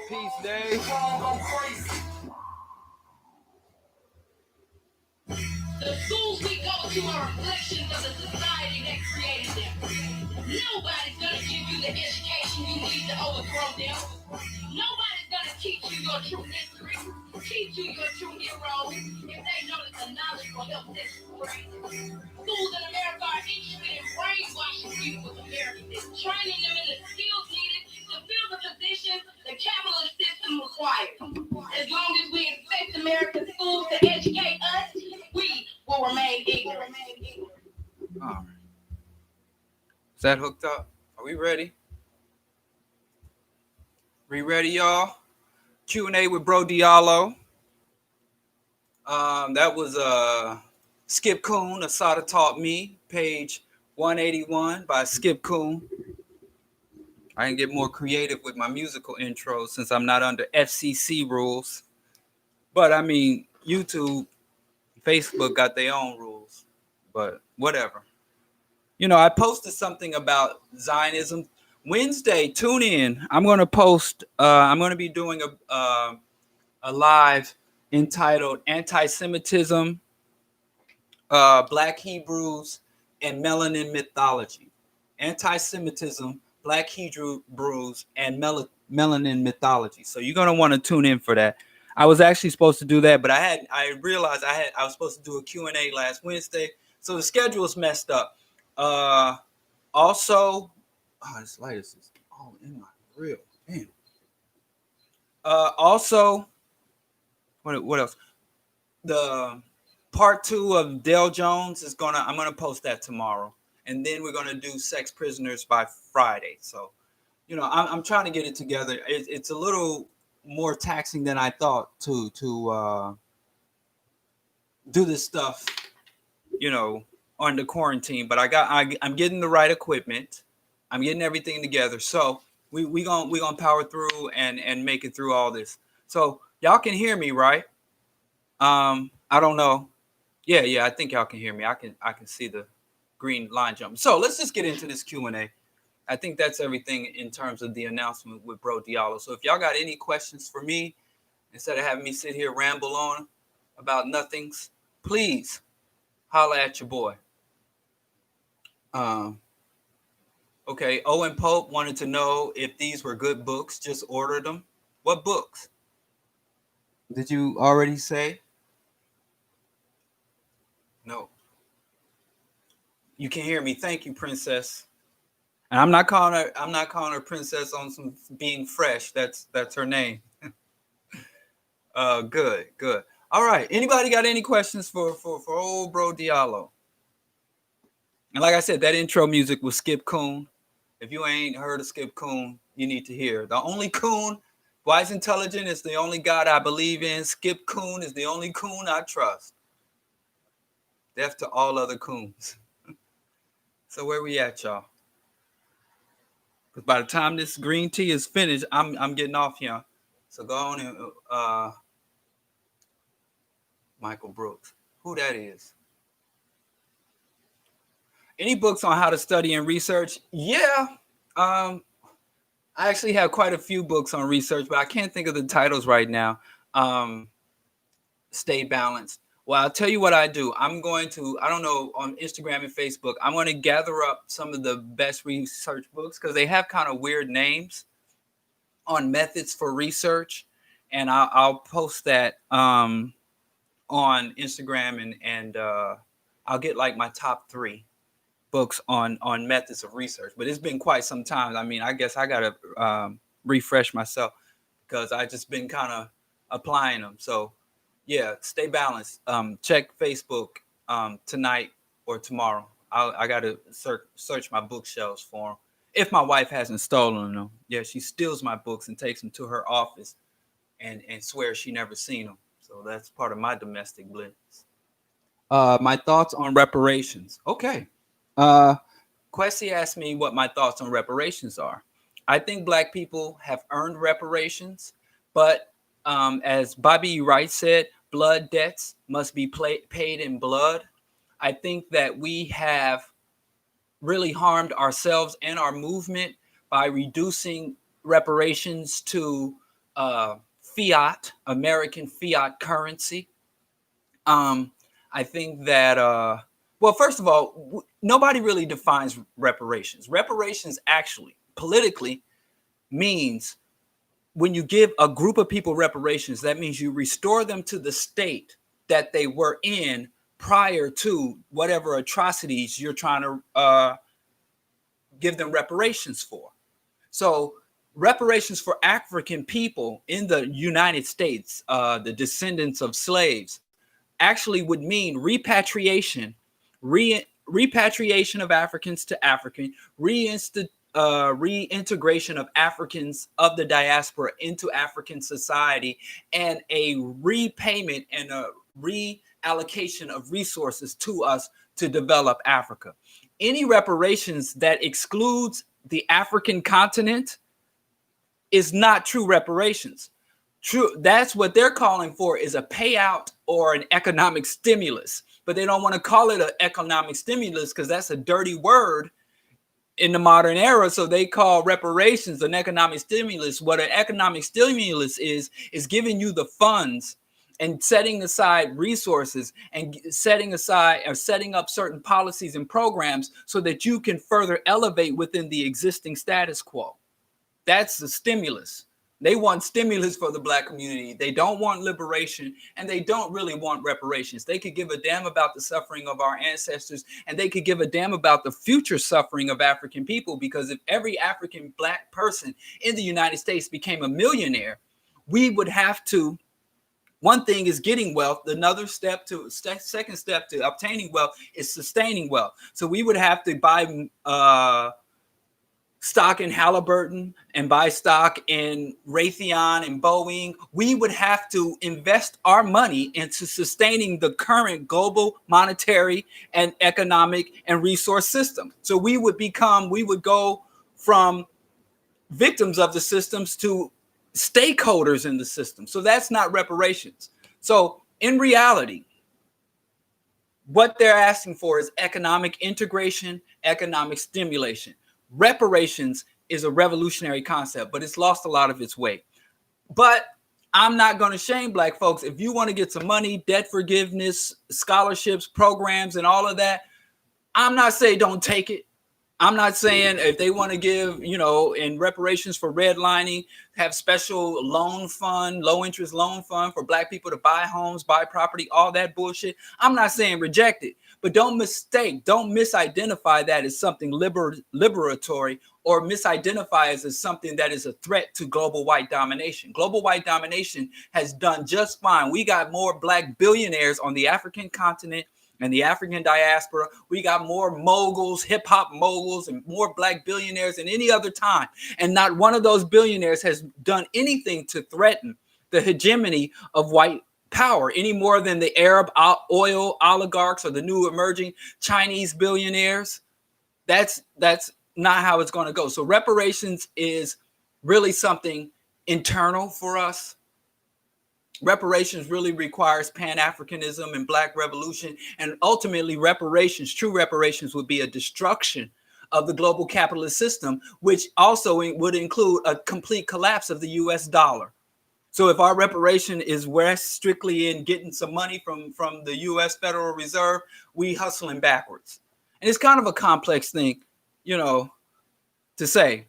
Peace, Dave. The schools we go to are reflections of the society that created them. Nobody's gonna give you the education you need to overthrow them. Nobody's gonna teach you your true history, teach you your true heroes, if they know that the knowledge will help them spread. Schools in America are interested in brainwashing people with Americanism, training them in the skills needed to fill the positions the capitalist system requires. As long as we expect American schools to educate us, we will remain ignorant. All right. Is that hooked up? Are we ready? We ready, y'all? Q&A with Bro.Diallo. That was Skip Coon, Asada Taught Me, page 181 by Skip Coon. I can get more creative with my musical intros since I'm not under FCC rules. But I mean, YouTube, Facebook got their own rules. But whatever. You know, I posted something about Zionism. Wednesday, tune in. I'm going to post, I'm going to be doing a live entitled Anti-Semitism, Black Hebrews, and Melanin Mythology. Anti-Semitism, Black Hebrews, and Melanin Mythology. So you're going to want to tune in for that. I was actually supposed to do that, but I realized I was supposed to do a Q&A last Wednesday. So the schedule is messed up. Also, this light is all in my grill. Man. Also, what else? The part 2 of Dale Jones is I'm gonna post that tomorrow, and then we're gonna do Sex Prisoners by Friday. So, you know, I'm trying to get it together. It's a little more taxing than I thought to do this stuff, you know, under quarantine, but I'm getting the right equipment. I'm getting everything together. So we gonna power through and make it through all this. So y'all can hear me, right? I don't know. Yeah, I think y'all can hear me. I can see the green line jump. So let's just get into this Q&A. I think that's everything in terms of the announcement with Bro.Diallo. So if y'all got any questions for me, instead of having me sit here ramble on about nothings, please holla at your boy. Okay, Owen Pope wanted to know if these were good books. Just ordered them. What books? Did you already say? No. You can hear me. Thank you, Princess. And I'm not calling her Princess on some being fresh. That's her name. Good. All right. Anybody got any questions for old Bro.Diallo? And like I said, that intro music was Skip Coon. If you ain't heard of Skip Coon, you need to hear. The only Coon, wise intelligent, is the only God I believe in. Skip Coon is the only Coon I trust. Deaf to all other Coons. So where we at, y'all? Because by the time this green tea is finished, I'm getting off here. So go on and Michael Brooks. Who that is? Any books on how to study and research? Yeah. I actually have quite a few books on research, but I can't think of the titles right now. Stay balanced. Well, I'll tell you what I do. I'm going to, I don't know, on Instagram and Facebook, I'm going to gather up some of the best research books because they have kind of weird names on methods for research. And I'll post that on Instagram and I'll get like my top 3 books on methods of research. But it's been quite some time. I mean, I guess I got to refresh myself because I just been kind of applying them. So yeah, stay balanced. Check Facebook tonight or tomorrow. I got to search my bookshelves for them. If my wife hasn't stolen them, yeah, she steals my books and takes them to her office and swears she never seen them. So that's part of my domestic bliss. My thoughts on reparations. Okay. Quessy asked me what my thoughts on reparations are. I think Black people have earned reparations, but as Bobby E. Wright said, blood debts must be paid in blood. I think that we have really harmed ourselves and our movement by reducing reparations to fiat, American fiat currency. I think that, well, first of all, nobody really defines reparations. Reparations actually, politically, means when you give a group of people reparations, that means you restore them to the state that they were in prior to whatever atrocities you're trying to give them reparations for. So reparations for African people in the United States, the descendants of slaves, actually would mean repatriation, repatriation of Africans to African, reintegration of Africans of the diaspora into African society, and a repayment and a reallocation of resources to us to develop Africa. Any reparations that excludes the African continent is not true reparations. True, that's what they're calling for, is a payout or an economic stimulus. But they don't want to call it an economic stimulus because that's a dirty word in the modern era. So they call reparations an economic stimulus. What an economic stimulus is giving you the funds and setting aside resources and setting aside or setting up certain policies and programs so that you can further elevate within the existing status quo. That's the stimulus. They want stimulus for the Black community. They don't want liberation, and they don't really want reparations. They could give a damn about the suffering of our ancestors, and they could give a damn about the future suffering of African people, because if every African Black person in the United States became a millionaire, we would have to, one thing is getting wealth. Another step to, second step to obtaining wealth is sustaining wealth. So we would have to buy stock in Halliburton and buy stock in Raytheon and Boeing. We would have to invest our money into sustaining the current global monetary and economic and resource system. So we would go from victims of the systems to stakeholders in the system. So that's not reparations. So in reality, what they're asking for is economic integration, economic stimulation. Reparations is a revolutionary concept, but it's lost a lot of its weight. But I'm not going to shame Black folks. If you want to get some money, debt forgiveness, scholarships, programs, and all of that, I'm not saying don't take it. I'm not saying if they want to give, in reparations for redlining, have special loan fund, low interest loan fund for Black people to buy homes, buy property, all that bullshit. I'm not saying reject it, but don't misidentify that as something liberatory, or misidentify as something that is a threat to global white domination. Global white domination has done just fine. We got more Black billionaires on the African continent and the African diaspora. We got more moguls, hip hop moguls, and more Black billionaires than any other time. And not one of those billionaires has done anything to threaten the hegemony of white power any more than the Arab oil oligarchs or the new emerging Chinese billionaires. That's not how it's going to go. So reparations is really something internal for us. Reparations really requires Pan-Africanism and Black revolution. And ultimately true reparations would be a destruction of the global capitalist system, which also would include a complete collapse of the US dollar. So if our reparation is strictly in getting some money from the US Federal Reserve, we hustling backwards. And it's kind of a complex thing, to say,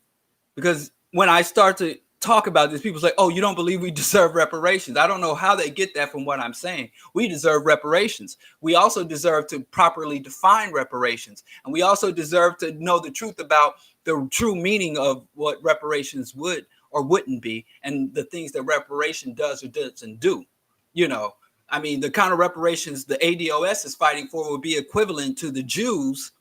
because when I start to talk about this, people say, oh, you don't believe we deserve reparations. I don't know how they get that from what I'm saying. We deserve reparations. We also deserve to properly define reparations. And we also deserve to know the truth about the true meaning of what reparations would or wouldn't be, and the things that reparation does or doesn't do. I mean, the kind of reparations the ADOS is fighting for would be equivalent to the Jews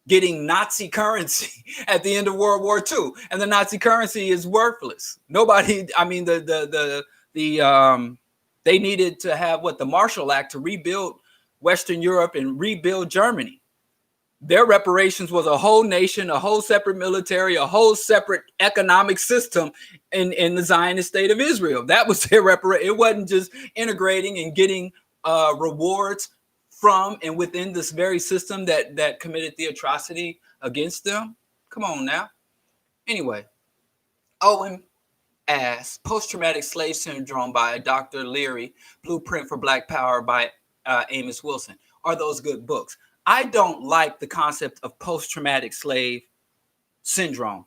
getting Nazi currency at the end of World War II, and the Nazi currency is worthless. Nobody, I mean, they needed to have the Marshall Act to rebuild Western Europe and rebuild Germany. Their reparations was a whole nation, a whole separate military, a whole separate economic system in the Zionist state of Israel. That was their reparation. It wasn't just integrating and getting rewards from and within this very system that committed the atrocity against them. Come on now. Anyway, Owen asks, Post-Traumatic Slave Syndrome by Dr. Leary, Blueprint for Black Power by Amos Wilson. Are those good books? I don't like the concept of post-traumatic slave syndrome.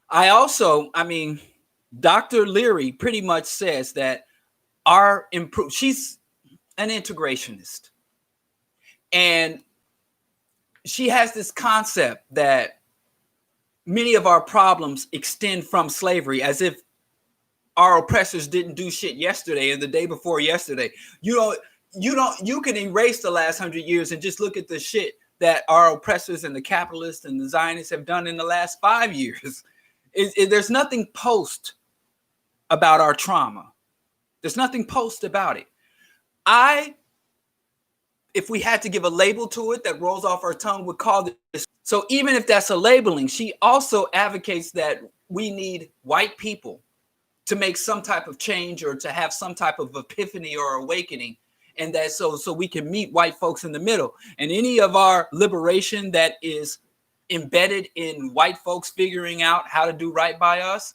I mean, Dr. Leary pretty much says that she's an integrationist. And she has this concept that many of our problems extend from slavery, as if our oppressors didn't do shit yesterday and the day before yesterday. You can erase the last 100 years and just look at the shit that our oppressors and the capitalists and the Zionists have done in the last 5 years. There's nothing post about our trauma. There's nothing post about it. If we had to give a label to it that rolls off our tongue, would call this. So even if that's a labeling, she also advocates that we need white people to make some type of change or to have some type of epiphany or awakening. And that so we can meet white folks in the middle. And any of our liberation that is embedded in white folks figuring out how to do right by us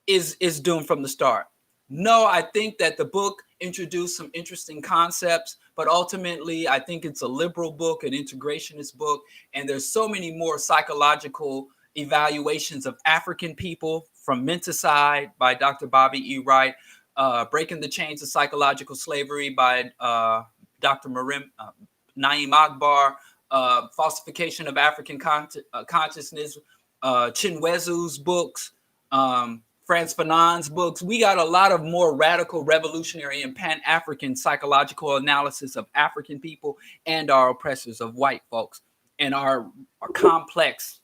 is doomed from the start. No, I think that the book introduced some interesting concepts, but ultimately I think it's a liberal book, an integrationist book, and there's so many more psychological evaluations of African people, from Menticide by Dr. Bobby E. Wright, Breaking the Chains of Psychological Slavery by Dr. Naeem Akbar, Falsification of African Consciousness, Chinwezu's books, Frantz Fanon's books. We got a lot of more radical, revolutionary, and Pan-African psychological analysis of African people and our oppressors of white folks, and our complex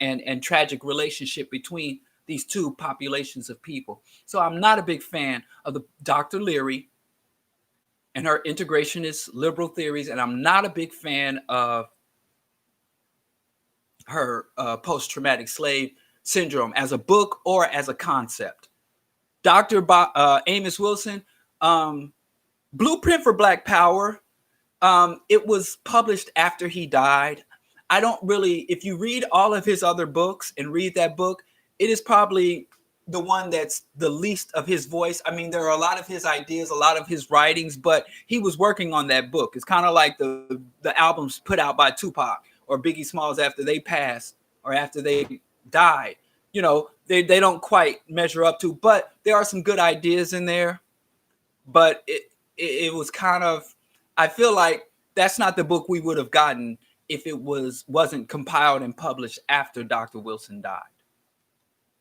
and tragic relationship between these two populations of people. So I'm not a big fan of the Dr. Leary and her integrationist liberal theories, and I'm not a big fan of her post-traumatic slave syndrome as a book or as a concept. Dr. Amos Wilson, Blueprint for Black Power, it was published after he died. I don't really, if you read all of his other books and read that book, it is probably the one that's the least of his voice. I mean, there are a lot of his ideas, a lot of his writings, but he was working on that book. It's kind of like the albums put out by Tupac or Biggie Smalls after they passed or after they died. You know, they don't quite measure up to, but there are some good ideas in there. But it was kind of, I feel like that's not the book we would have gotten if it wasn't compiled and published after Dr. Wilson died.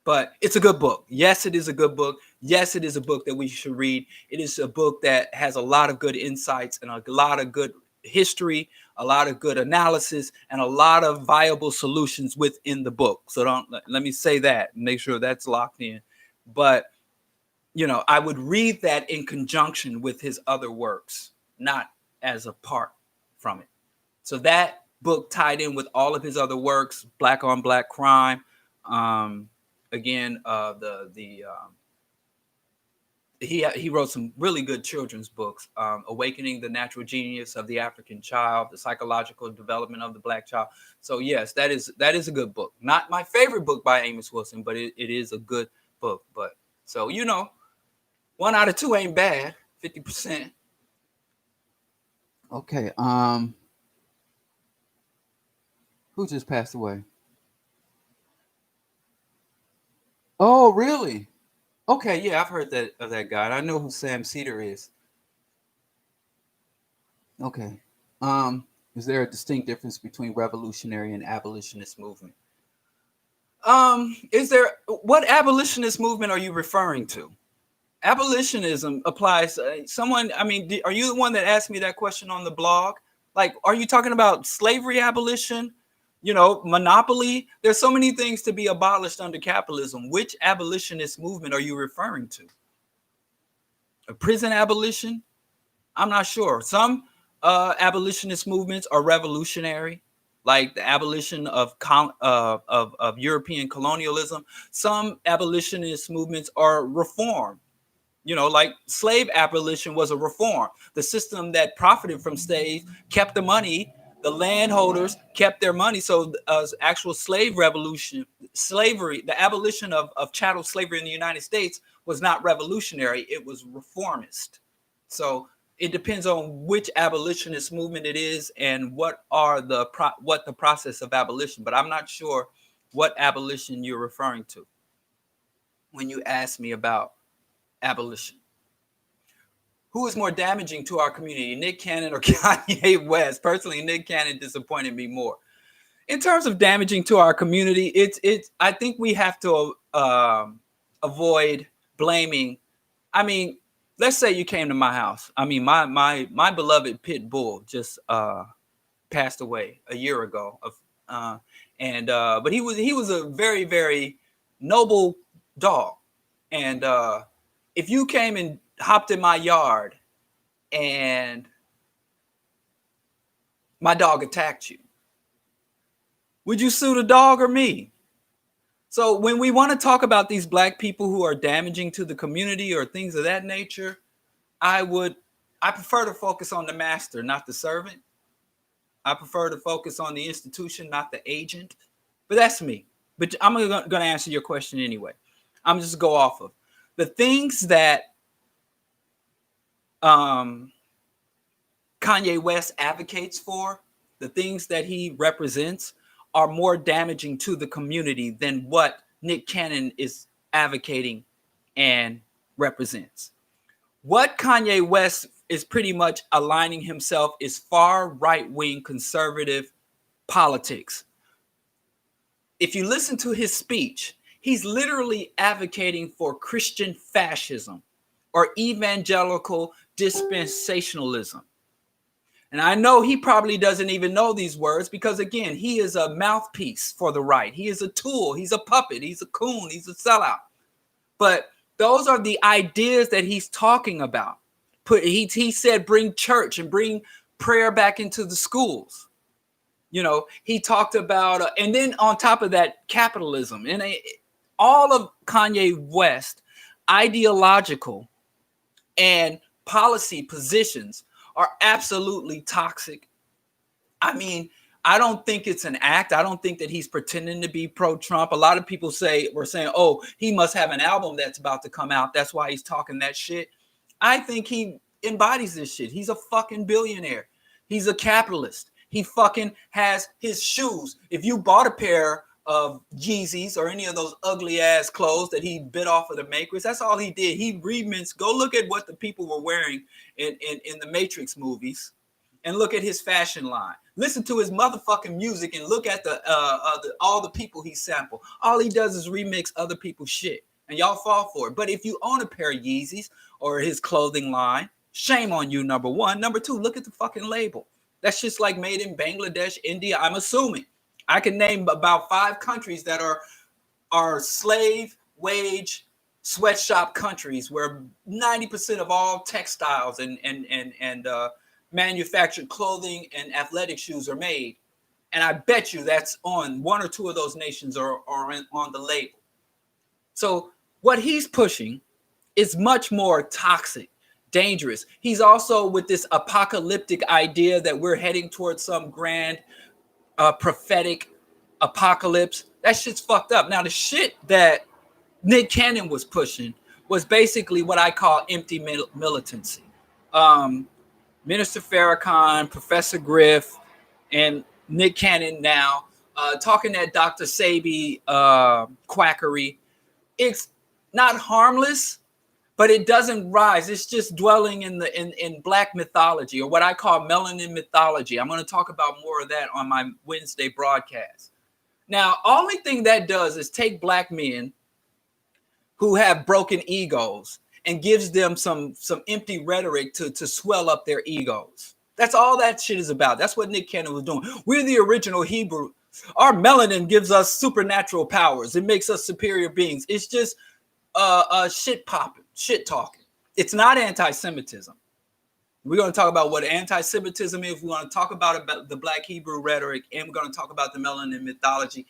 But it's a good book. Yes, it is a good book. Yes, it is a book that we should read. It is a book that has a lot of good insights and a lot of good history, a lot of good analysis, and a lot of viable solutions within the book. So let me say that and make sure that's locked in. But, you know, I would read that in conjunction with his other works, not as apart from it. So that book tied in with all of his other works, Black on Black Crime, again, he wrote some really good children's books, Awakening the Natural Genius of the African Child, The Psychological Development of the Black Child. So yes, that is a good book. Not my favorite book by Amos Wilson, but it is a good book. But so, you know, 1 out of 2 ain't bad, 50%. Okay. Who just passed away? Oh, really? Okay, yeah, I've heard of that guy. I know who Sam Cedar is. Okay. Is there a distinct difference between revolutionary and abolitionist movement? Is there, what abolitionist movement are you referring to? Abolitionism applies. Someone, I mean, are you the one that asked me that question on the blog? Like, are you talking about slavery abolition? You know, monopoly? There's so many things to be abolished under capitalism. Which abolitionist movement are you referring to? A prison abolition? I'm not sure. Some abolitionist movements are revolutionary, like the abolition of European colonialism. Some abolitionist movements are reform. You know, like slave abolition was a reform. The system that profited from slaves kept the money. The landholders kept their money. So, actual slave revolution, slavery, the abolition of chattel slavery in the United States was not revolutionary. It was reformist. So it depends on which abolitionist movement it is and what the process of abolition. But I'm not sure what abolition you're referring to when you ask me about abolition. Who is more damaging to our community, Nick Cannon or Kanye West? Personally, Nick Cannon disappointed me more. In terms of damaging to our community, it's. I think we have to avoid blaming. I mean, let's say you came to my house. I mean, my beloved pit bull just passed away a year ago. But he was a very, very noble dog. And if you came and hopped in my yard and my dog attacked you, would you sue the dog or me? So when we want to talk about these black people who are damaging to the community or things of that nature, I prefer to focus on the master, not the servant. I prefer to focus on the institution, not the agent. But that's me. But I'm going to answer your question anyway. I'm just go off of the things that Kanye West advocates for, the things that he represents are more damaging to the community than what Nick Cannon is advocating and represents. What Kanye West is pretty much aligning himself is far right-wing conservative politics. If you listen to his speech, he's literally advocating for Christian fascism or evangelical dispensationalism. And I know he probably doesn't even know these words because, again, he is a mouthpiece for the right. He is a tool. He's a puppet. He's a coon. He's a sellout. But those are the ideas that he's talking about. He said bring church and bring prayer back into the schools. You know, he talked about, and then on top of that, capitalism. And all of Kanye West ideological and policy positions are absolutely toxic. I mean, I don't think it's an act. I don't think that he's pretending to be pro-Trump. A lot of people were saying, oh, he must have an album that's about to come out. That's why he's talking that shit. I think he embodies this shit. He's a fucking billionaire. He's a capitalist. He fucking has his shoes. If you bought a pair of Yeezys or any of those ugly ass clothes that he bit off of the makers, that's all he did. He remixed. Go look at what the people were wearing in the Matrix movies and look at his fashion line. Listen to his motherfucking music and look at all the people he sampled. All he does is remix other people's shit and y'all fall for it. But if you own a pair of Yeezys or his clothing line, shame on you, number one. Number two, look at the fucking label. That's just like made in Bangladesh, India, I'm assuming. I can name about 5 countries that are slave wage sweatshop countries where 90% of all textiles and manufactured clothing and athletic shoes are made. And I bet you that's on 1 or 2 of those nations are on the label. So what he's pushing is much more toxic, dangerous. He's also with this apocalyptic idea that we're heading towards some grand prophetic apocalypse. That shit's fucked up. Now, the shit that Nick Cannon was pushing was basically what I call empty militancy. Minister Farrakhan, Professor Griff, and Nick Cannon now talking that Dr. Sebi quackery. It's not harmless, but it doesn't rise. It's just dwelling in black mythology, or what I call melanin mythology. I'm going to talk about more of that on my Wednesday broadcast. Now, only thing that does is take black men who have broken egos and gives them some empty rhetoric to swell up their egos. That's all that shit is about. That's what Nick Cannon was doing. We're the original Hebrew. Our melanin gives us supernatural powers. It makes us superior beings. It's just shit popping, shit talking. It's not anti-Semitism. We're going to talk about what anti-Semitism is. We're going to talk about the Black Hebrew rhetoric, and we're going to talk about the melanin mythology.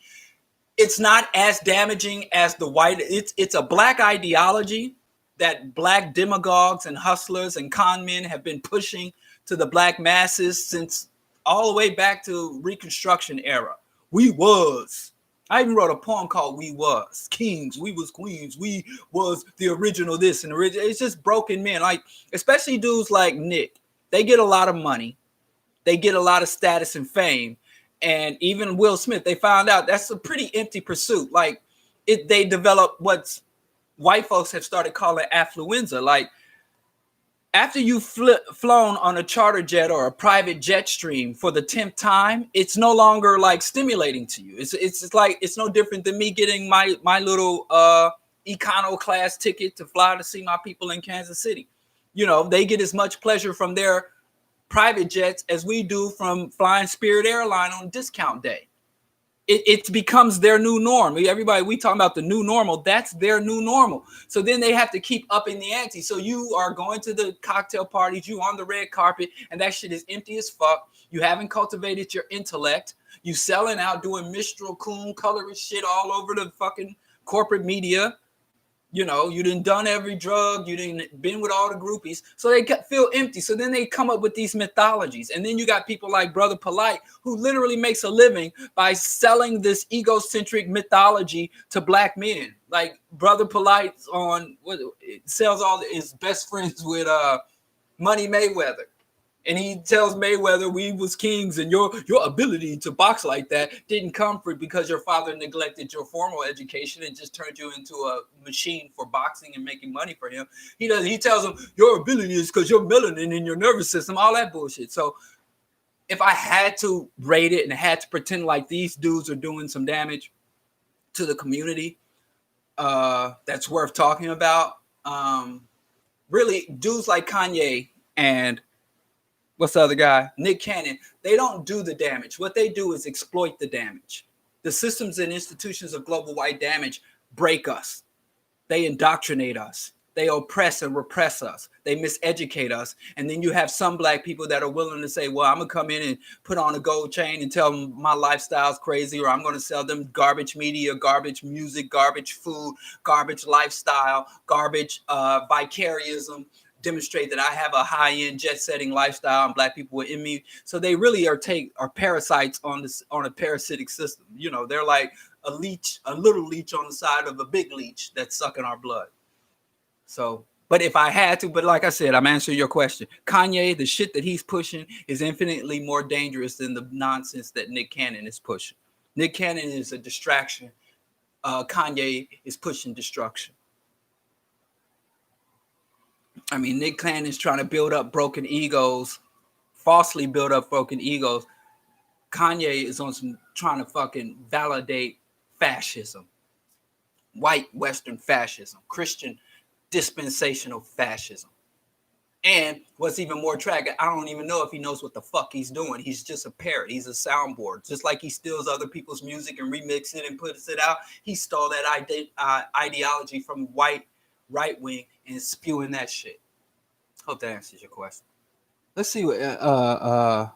It's not as damaging as the white. It's a black ideology that black demagogues and hustlers and con men have been pushing to the black masses since all the way back to Reconstruction era. We was. I even wrote a poem called "We Was Kings, We Was Queens, We Was the Original This and original." It's just broken men, like especially dudes like Nick. They get a lot of money, they get a lot of status and fame, and even Will Smith. They found out that's a pretty empty pursuit. Like they developed what white folks have started calling affluenza. Like after you've flown on a charter jet or a private jet stream for the 10th time, it's no longer like stimulating to you. It's like it's no different than me getting my little econo class ticket to fly to see my people in Kansas City. You know, they get as much pleasure from their private jets as we do from flying Spirit Airline on discount day. It becomes their new norm. Everybody, we talking about the new normal. That's their new normal. So then they have to keep upping the ante. So you are going to the cocktail parties, you on the red carpet, and that shit is empty as fuck. You haven't cultivated your intellect. You selling out, doing Mistral Coon colorist shit all over the fucking corporate media. You know, you done every drug, you didn't been with all the groupies, so they feel empty. So then they come up with these mythologies, and then you got people like Brother Polite, who literally makes a living by selling this egocentric mythology to black men. Like Brother Polite on what sells all his best friends with Money Mayweather. And he tells Mayweather, we was kings, and your ability to box like that didn't come because your father neglected your formal education and just turned you into a machine for boxing and making money for him. He tells him your ability is because your melanin in your nervous system, all that bullshit. So if I had to rate it and had to pretend like these dudes are doing some damage to the community, that's worth talking about. Really, dudes like Kanye and what's the other guy? Nick Cannon. They don't do the damage. What they do is exploit the damage. The systems and institutions of global white damage break us. They indoctrinate us. They oppress and repress us. They miseducate us. And then you have some black people that are willing to say, well, I'm going to come in and put on a gold chain and tell them my lifestyle's crazy, or I'm going to sell them garbage media, garbage music, garbage food, garbage lifestyle, garbage vicarism, demonstrate that I have a high-end jet-setting lifestyle and black people within me. So they really are parasites on a parasitic system. You know, they're like a leech, a little leech on the side of a big leech that's sucking our blood. So, but if I had to, but like I said, I'm answering your question. Kanye, the shit that he's pushing is infinitely more dangerous than the nonsense that Nick Cannon is pushing. Nick Cannon is a distraction. Kanye is pushing destruction. I mean, Nick Cannon is trying to build up broken egos, falsely build up broken egos. Kanye is on some trying to fucking validate fascism, white Western fascism, Christian dispensational fascism. And what's even more tragic, I don't even know if he knows what the fuck he's doing. He's just a parrot. He's a soundboard. Just like he steals other people's music and remixes it and puts it out, he stole that ideology from white right wing and spewing that shit. Hope that answers your question. Let's see what I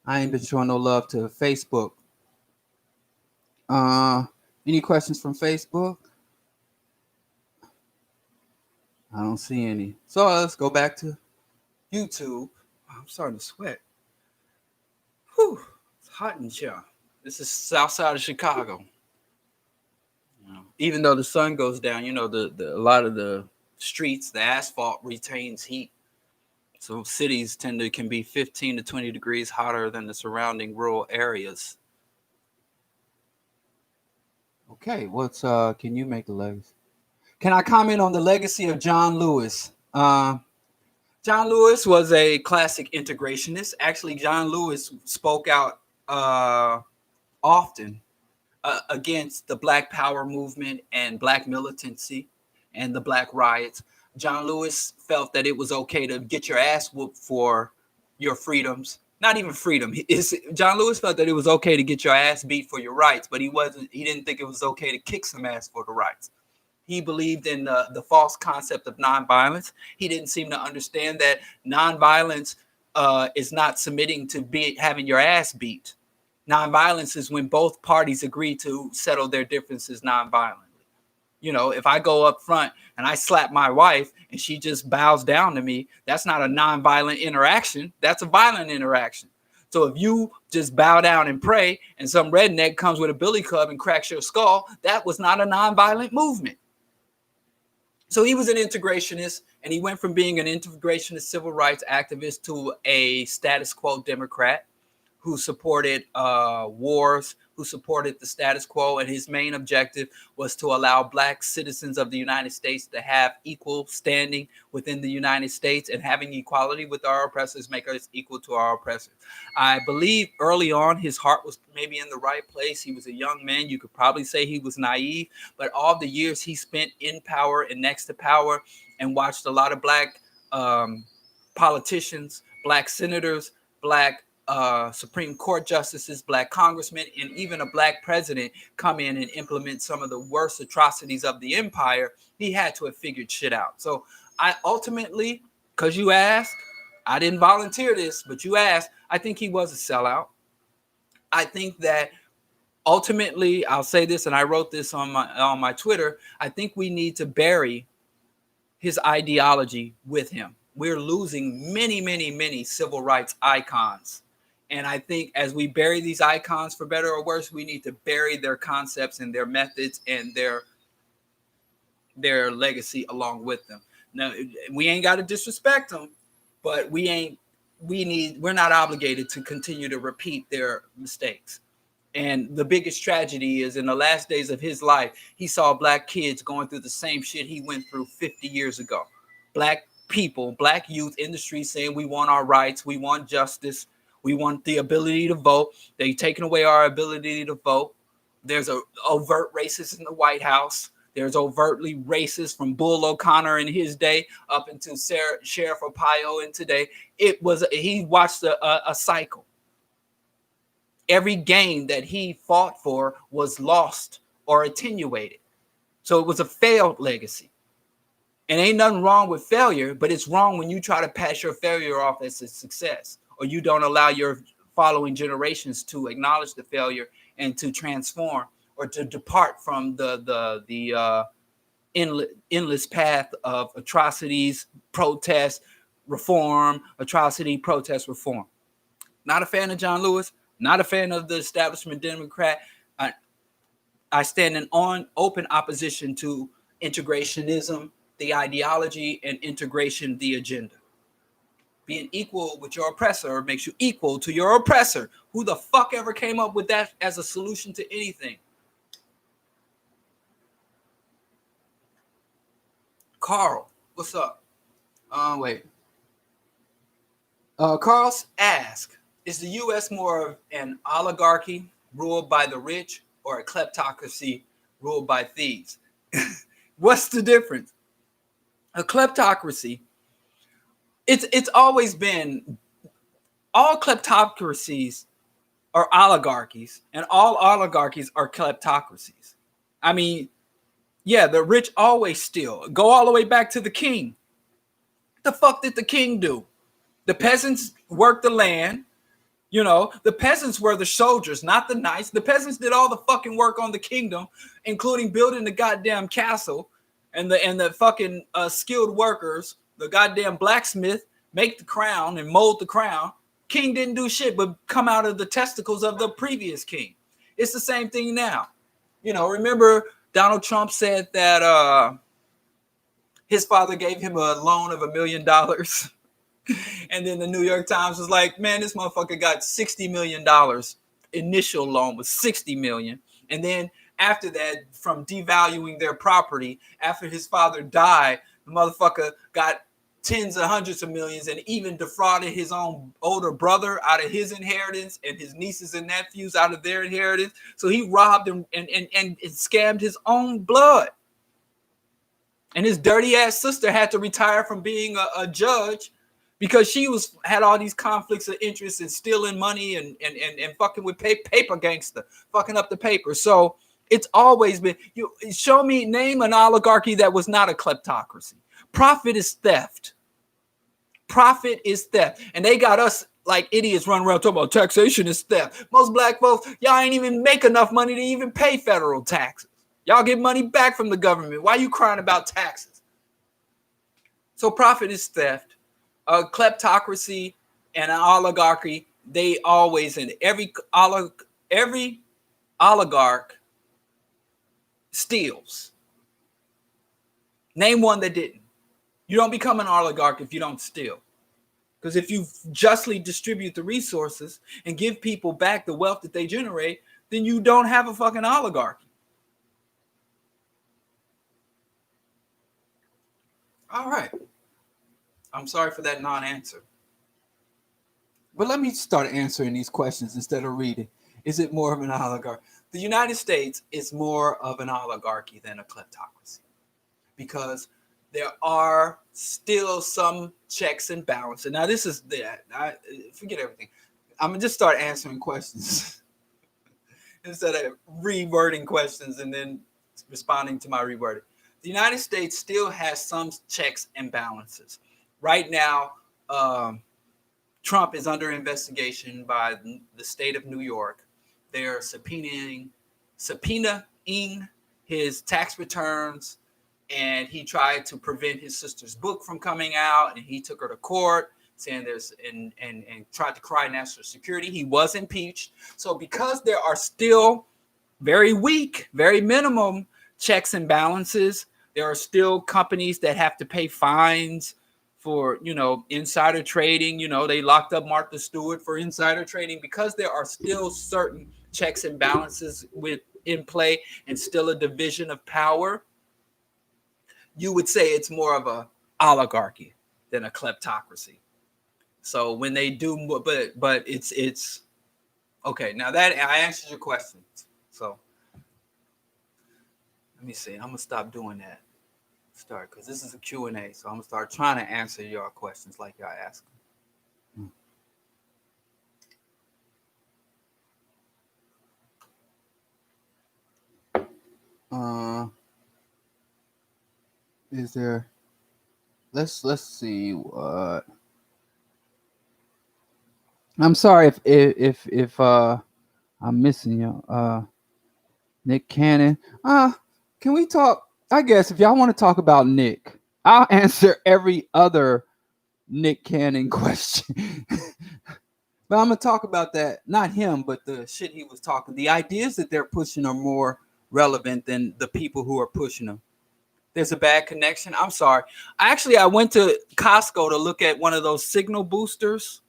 ain't been showing no love to Facebook. Any questions from Facebook? I don't see any. So let's go back to YouTube. I'm starting to sweat. Whew, it's hot in here. This is south side of Chicago. Even though the sun goes down, you know, a lot of the streets, the asphalt retains heat. So cities can be 15 to 20 degrees hotter than the surrounding rural areas. Okay, can you make a legacy? Can I comment on the legacy of John Lewis? John Lewis was a classic integrationist. Actually, John Lewis spoke out often against the Black Power movement and Black militancy and the Black riots. John Lewis felt that it was okay to get your ass whooped for your freedoms. Not even freedom. John Lewis felt that it was okay to get your ass beat for your rights, but he didn't think it was okay to kick some ass for the rights. He believed in the false concept of nonviolence. He didn't seem to understand that nonviolence is not submitting to having your ass beat. Nonviolence is when both parties agree to settle their differences nonviolently. You know, if I go up front and I slap my wife and she just bows down to me, that's not a nonviolent interaction. That's a violent interaction. So if you just bow down and pray and some redneck comes with a billy club and cracks your skull, that was not a nonviolent movement. So he was an integrationist, and he went from being an integrationist civil rights activist to a status quo Democrat who supported wars, who supported the status quo, and his main objective was to allow Black citizens of the United States to have equal standing within the United States, and having equality with our oppressors make us equal to our oppressors. I believe early on his heart was maybe in the right place. He was a young man. You could probably say he was naive, but all the years he spent in power and next to power and watched a lot of Black politicians, Black senators, Black Supreme Court justices, Black congressmen, and even a Black president come in and implement some of the worst atrocities of the empire, he had to have figured shit out. So I ultimately, because you asked, I didn't volunteer this, but you asked, I think he was a sellout. I think that ultimately, I'll say this, and I wrote this on my Twitter, I think we need to bury his ideology with him. We're losing many, many, many civil rights icons. And I think as we bury these icons, for better or worse, we need to bury their concepts and their methods and their legacy along with them. Now, we ain't got to disrespect them, but we're not obligated to continue to repeat their mistakes. And the biggest tragedy is in the last days of his life, he saw Black kids going through the same shit he went through 50 years ago. Black people, Black youth in the streets saying we want our rights, we want justice, we want the ability to vote. They've taken away our ability to vote. There's an overt racist in the White House. There's overtly racist from Bull O'Connor in his day up into Sheriff Arpaio in today. He watched a cycle. Every gain that he fought for was lost or attenuated. So it was a failed legacy. And ain't nothing wrong with failure, but it's wrong when you try to pass your failure off as a success, or you don't allow your following generations to acknowledge the failure and to transform or to depart from the endless path of atrocities, protest, reform, atrocity, protest, reform. Not a fan of John Lewis. Not a fan of the establishment Democrat. I stand in open opposition to integrationism, the ideology, and integration, the agenda. Being equal with your oppressor makes you equal to your oppressor. Who the fuck ever came up with that as a solution to anything? Carl, what's up? Wait. Carl asks, is the U.S. more of an oligarchy ruled by the rich or a kleptocracy ruled by thieves? What's the difference? A kleptocracy, it's always been, all kleptocracies are oligarchies, and all oligarchies are kleptocracies. I mean, yeah, the rich always steal. Go all the way back to the king. What the fuck did the king do? The peasants worked the land. You know, the peasants were the soldiers, not the knights. The peasants did all the fucking work on the kingdom, including building the goddamn castle, and the fucking skilled workers, the goddamn blacksmith, make the crown and mold the crown. King didn't do shit but come out of the testicles of the previous king. It's the same thing now. You know, remember Donald Trump said that his father gave him a loan of $1 million. And then the New York Times was like, man, this motherfucker got $60 million. Initial loan was $60 million. And then after that, from devaluing their property, after his father died, the motherfucker got tens of hundreds of millions, and even defrauded his own older brother out of his inheritance and his nieces and nephews out of their inheritance. So he robbed and scammed his own blood. And his dirty ass sister had to retire from being a judge because she had all these conflicts of interest and stealing money and fucking with paper gangster, fucking up the paper. So it's always been, name an oligarchy that was not a kleptocracy. Profit is theft. Profit is theft. And they got us like idiots running around talking about taxation is theft. Most black folks, y'all ain't even make enough money to even pay federal taxes. Y'all get money back from the government. Why are you crying about taxes? So profit is theft. Kleptocracy and an oligarchy, they always, in every oligarch steals. Name one that didn't. You don't become an oligarch if you don't steal. Because if you justly distribute the resources and give people back the wealth that they generate, then you don't have a fucking oligarchy. All right. I'm sorry for that non-answer. But let me start answering these questions instead of reading. Is it more of an oligarchy? The United States is more of an oligarchy than a kleptocracy because there are still some checks and balances. Now, this is that. Forget everything. I'm going to just start answering questions instead of rewording questions and then responding to my rewording. The United States still has some checks and balances. Right now, Trump is under investigation by the state of New York. They're subpoenaing his tax returns, and he tried to prevent his sister's book from coming out, and he took her to court saying and tried to cry national security. He was impeached. So because there are still very weak, very minimum checks and balances, there are still companies that have to pay fines for, insider trading. They locked up Martha Stewart for insider trading because there are still certain checks and balances in play and still a division of power. You would say it's more of a oligarchy than a kleptocracy. So when they do, but it's okay. Now that I answered your question. So let me see. I'm gonna stop doing that. Because this is a Q&A, so I'm gonna start trying to answer your questions like y'all ask. Is there? Let's see. What? I'm sorry if I'm missing you. Nick Cannon. Can we talk? I guess if y'all want to talk about Nick, I'll answer every other Nick Cannon question. But I'm going to talk about that. Not him, but the shit he was talking. The ideas that they're pushing are more relevant than the people who are pushing them. There's a bad connection. I'm sorry. I went to Costco to look at one of those signal boosters.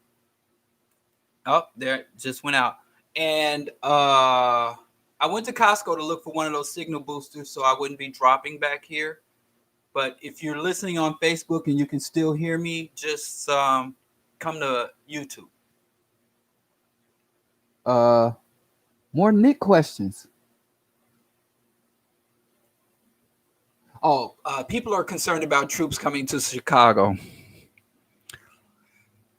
Oh, there, just went out. And I went to Costco to look for one of those signal boosters so I wouldn't be dropping back here. But if you're listening on Facebook and you can still hear me, just come to YouTube. More Nick questions. People are concerned about troops coming to Chicago.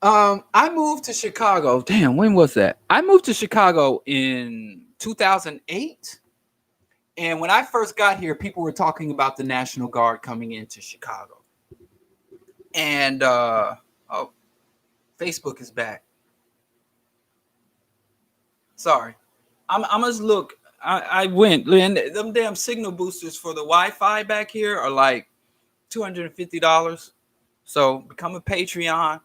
I moved to Chicago. Damn, when was that? I moved to Chicago in 2008. And when I first got here, people were talking about the National Guard coming into Chicago. And Facebook is back. Sorry. I must look. I went. And them damn signal boosters for the Wi-Fi back here are like $250. So become a Patreon,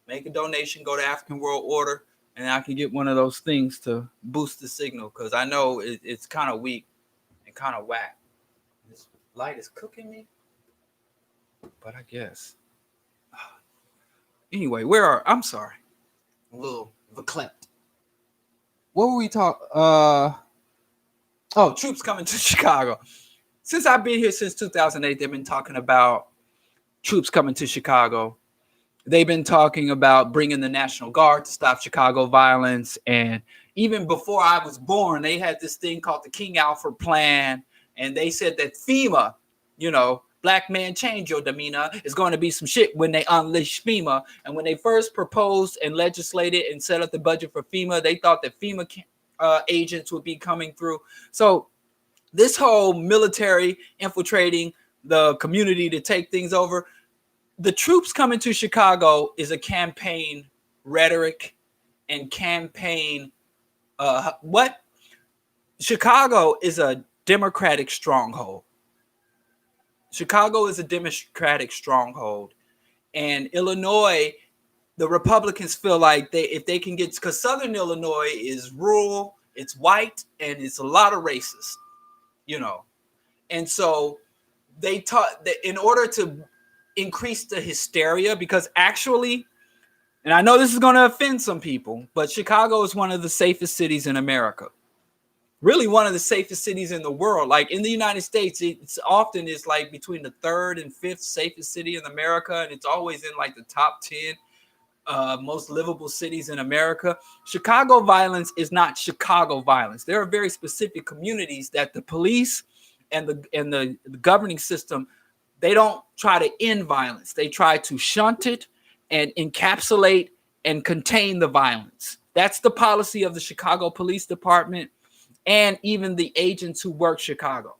make a donation, go to African World Order, and I can get one of those things to boost the signal because I know it's kind of weak and kind of whack. This light is cooking me, but I guess. Anyway, I'm sorry. A little verklempt. What were we talking? Troops coming to Chicago. Since I've been here since 2008, they've been talking about troops coming to Chicago. They've been talking about bringing the National Guard to stop Chicago violence. And even before I was born, they had this thing called the King Alfred Plan. And they said that FEMA, black man change your demeanor, is going to be some shit when they unleash FEMA. And when they first proposed and legislated and set up the budget for FEMA, they thought that FEMA agents would be coming through. So this whole military infiltrating the community to take things over, the troops coming to Chicago is a campaign rhetoric and campaign. What? Chicago is a Democratic stronghold. Chicago is a Democratic stronghold. And Illinois, the Republicans feel like if they can get, because Southern Illinois is rural, it's white, and it's a lot of racist, And so they taught that in order to increase the hysteria, because actually, and I know this is going to offend some people, but Chicago is one of the safest cities in America. Really one of the safest cities in the world. Like in the United States, it's often is like between the 3rd and 5th safest city in America. And it's always in like the top 10 most livable cities in America. Chicago violence is not Chicago violence. There are very specific communities that the police and the governing system, they don't try to end violence. They try to shunt it and encapsulate and contain the violence. That's the policy of the Chicago Police Department and even the agents who work Chicago.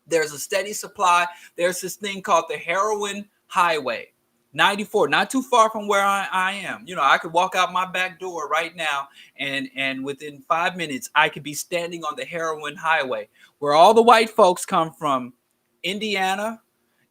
There's a steady supply. There's this thing called the Heroin Highway, 94, not too far from where I am. I could walk out my back door right now, and within 5 minutes, I could be standing on the Heroin Highway, where all the white folks come from Indiana,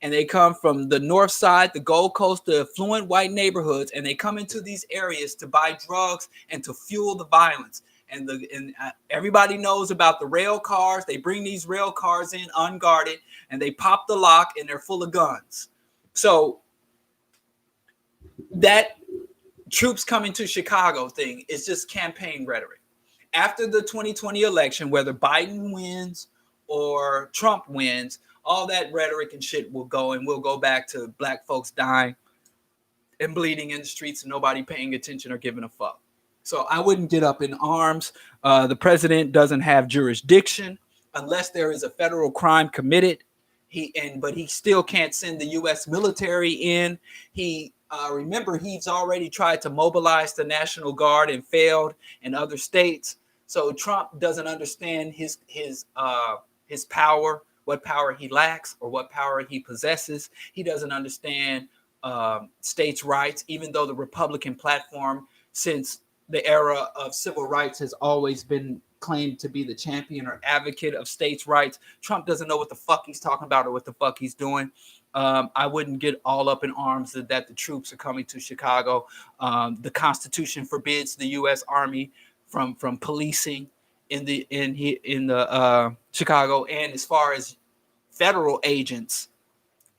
and they come from the north side, the Gold Coast, the affluent white neighborhoods, and they come into these areas to buy drugs and to fuel the violence. And everybody knows about the rail cars. They bring these rail cars in unguarded, and they pop the lock, and they're full of guns. So that troops coming to Chicago thing is just campaign rhetoric. After the 2020 election, whether Biden wins or Trump wins, all that rhetoric and shit will go, and we'll go back to black folks dying and bleeding in the streets and nobody paying attention or giving a fuck. So I wouldn't get up in arms. The president doesn't have jurisdiction unless there is a federal crime committed. But he still can't send the U.S. military in. Remember, he's already tried to mobilize the National Guard and failed in other states. So Trump doesn't understand his power, what power he lacks or what power he possesses. He doesn't understand states' rights, even though the Republican platform, since the era of civil rights, has always been claimed to be the champion or advocate of states' rights. Trump doesn't know what the fuck he's talking about or what the fuck he's doing. I wouldn't get all up in arms that the troops are coming to Chicago. The Constitution forbids the U.S. Army from policing in the Chicago. And as far as federal agents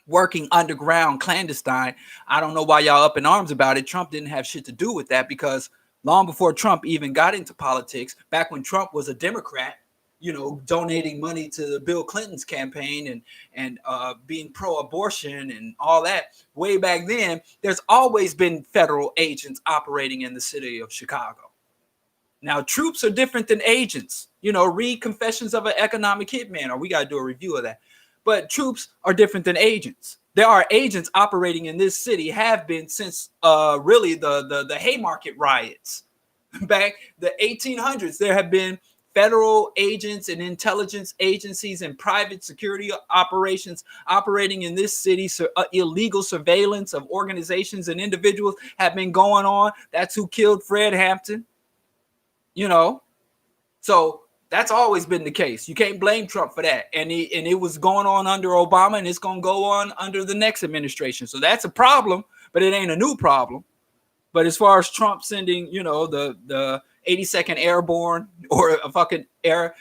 working underground clandestine, I don't know why y'all up in arms about it. Trump didn't have shit to do with that, because long before Trump even got into politics, back when Trump was a Democrat, donating money to Bill Clinton's campaign and being pro-abortion and all that, way back then, there's always been federal agents operating in the city of Chicago. Now, troops are different than agents. Read Confessions of an Economic Hitman, or we got to do a review of that. But troops are different than agents. There are agents operating in this city, have been since really the Haymarket riots. Back the 1800s, there have been federal agents and intelligence agencies and private security operations operating in this city. So illegal surveillance of organizations and individuals have been going on. That's who killed Fred Hampton. So that's always been the case. You can't blame Trump for that. And it was going on under Obama, and it's going to go on under the next administration. So that's a problem, but it ain't a new problem. But as far as Trump sending, the 82nd Airborne or a fucking a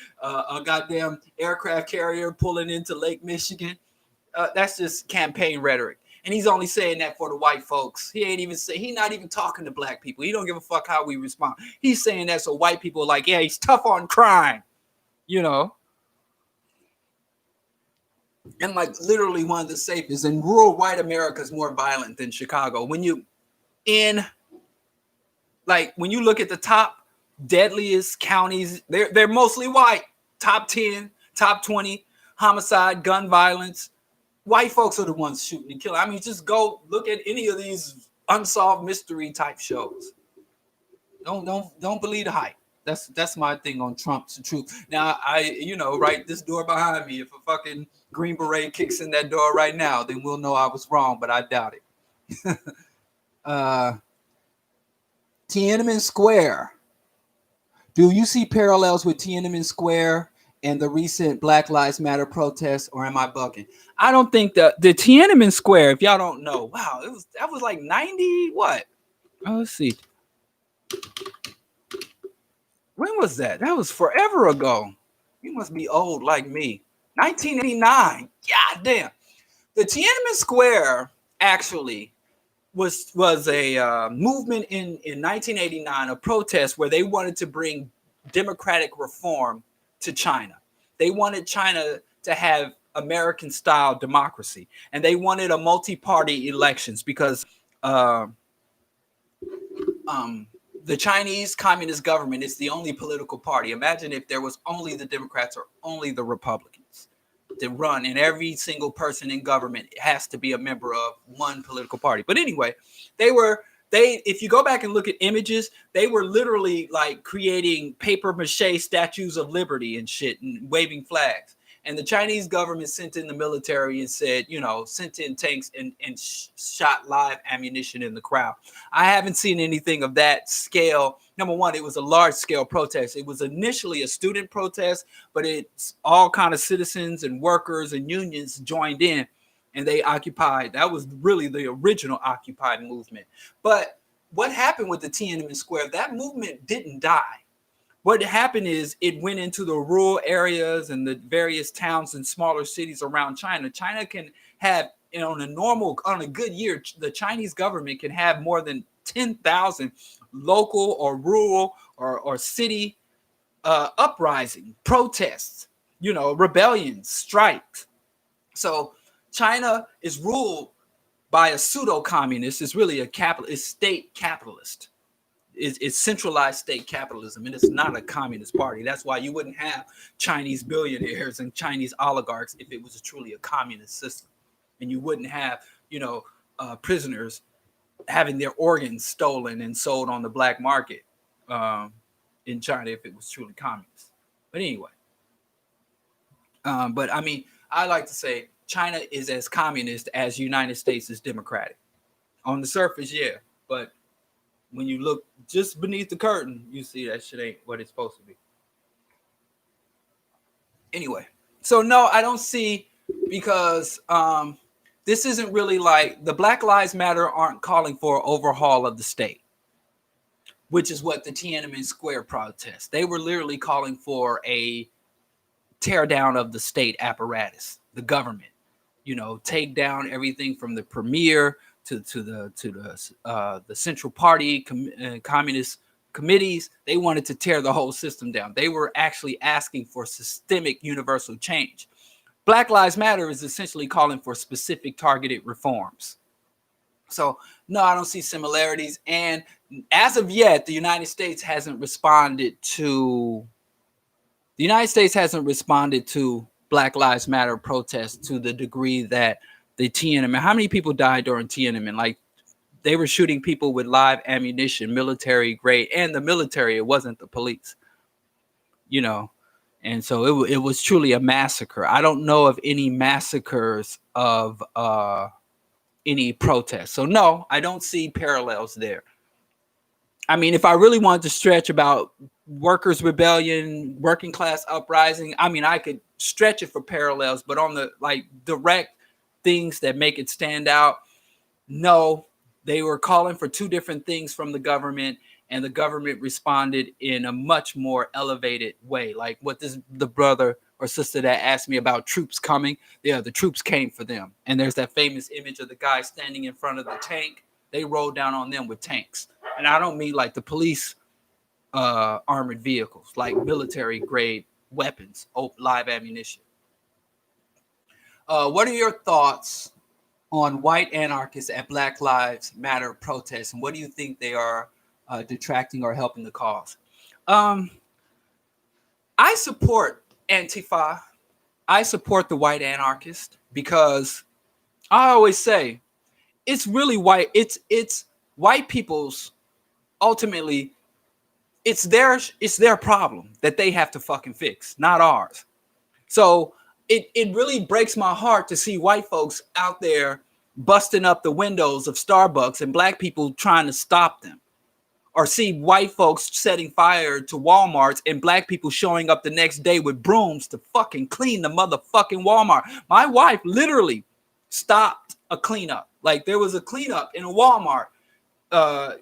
goddamn aircraft carrier pulling into Lake Michigan, that's just campaign rhetoric. And he's only saying that for the white folks. He's not even talking to black people. He don't give a fuck how we respond. He's saying that so white people are like, yeah, he's tough on crime, And like literally one of the safest. And rural white America is more violent than Chicago. When you in, like, when you look at the top deadliest counties, they're mostly white. Top 10, top 20, homicide, gun violence. White folks are the ones shooting and killing. I mean, just go look at any of these unsolved mystery type shows. Don't believe the hype. That's my thing on Trump's truth. Now, right, this door behind me, if a fucking Green Beret kicks in that door right now, then we'll know I was wrong, but I doubt it. Tiananmen Square. Do you see parallels with Tiananmen Square and the recent Black Lives Matter protests, or am I bugging? I don't think the Tiananmen Square, if y'all don't know, wow, that was like 90 what? Oh, let's see. When was that? That was forever ago. You must be old like me. 1989. God damn. The Tiananmen Square actually was a movement in 1989, a protest where they wanted to bring democratic reform to China. They wanted China to have American style democracy, and they wanted a multi-party elections because the Chinese Communist government is the only political party. Imagine if there was only the Democrats or only the Republicans to run, and every single person in government has to be a member of one political party. But anyway, if you go back and look at images, they were literally like creating paper mache statues of liberty and shit and waving flags. And the Chinese government sent in the military and said, sent in tanks and shot live ammunition in the crowd. I haven't seen anything of that scale. Number one, it was a large scale protest. It was initially a student protest, but it's all kind of citizens and workers and unions joined in, and they occupied. That was really the original Occupy movement. But what happened with the Tiananmen Square? That movement didn't die. What happened is it went into the rural areas and the various towns and smaller cities around China. China can have, on a good year, the Chinese government can have more than 10,000 local or rural or city uprising, protests, rebellions, strikes. So China is ruled by a pseudo-communist. It's really it's state capitalist. It's centralized state capitalism, and it's not a communist party. That's why you wouldn't have Chinese billionaires and Chinese oligarchs if it was truly a communist system, and you wouldn't have prisoners having their organs stolen and sold on the black market in China if it was truly communist. But anyway, but I mean, I like to say China is as communist as United States is democratic. On the surface, yeah, but when you look just beneath the curtain, you see that shit ain't what it's supposed to be. Anyway, so no, I don't see, because this isn't really like the Black Lives Matter aren't calling for an overhaul of the state, which is what the Tiananmen Square protest. They were literally calling for a tear down of the state apparatus, the government. Take down everything from the premier to the Central Party communist committees. They wanted to tear the whole system down. They were actually asking for systemic universal change. Black Lives Matter is essentially calling for specific targeted reforms. So no, I don't see similarities. And as of yet, the United States hasn't responded to Black Lives Matter protests to the degree that the Tiananmen. How many people died during Tiananmen? Like, they were shooting people with live ammunition, military grade, and the military. It wasn't the police, and so it was truly a massacre. I don't know of any massacres of any protests. So no, I don't see parallels there. I mean, if I really wanted to stretch about workers' rebellion, working class uprising, I mean, I could stretch it for parallels, but on the direct things that make it stand out, no, they were calling for two different things from the government, and the government responded in a much more elevated way. Like what the brother or sister that asked me about troops coming, yeah, the troops came for them. And there's that famous image of the guy standing in front of the tank. They rolled down on them with tanks. And I don't mean like the police armored vehicles, like military grade weapons, live ammunition. What are your thoughts on white anarchists at Black Lives Matter protests, and what do you think they are detracting or helping the cause? I support Antifa. I support the white anarchist because I always say it's really white. It's white people's ultimately. It's their problem that they have to fucking fix, not ours. So it really breaks my heart to see white folks out there busting up the windows of Starbucks and black people trying to stop them, or see white folks setting fire to Walmarts and black people showing up the next day with brooms to fucking clean the motherfucking Walmart. My wife literally stopped a cleanup. Like, there was a cleanup in a Walmart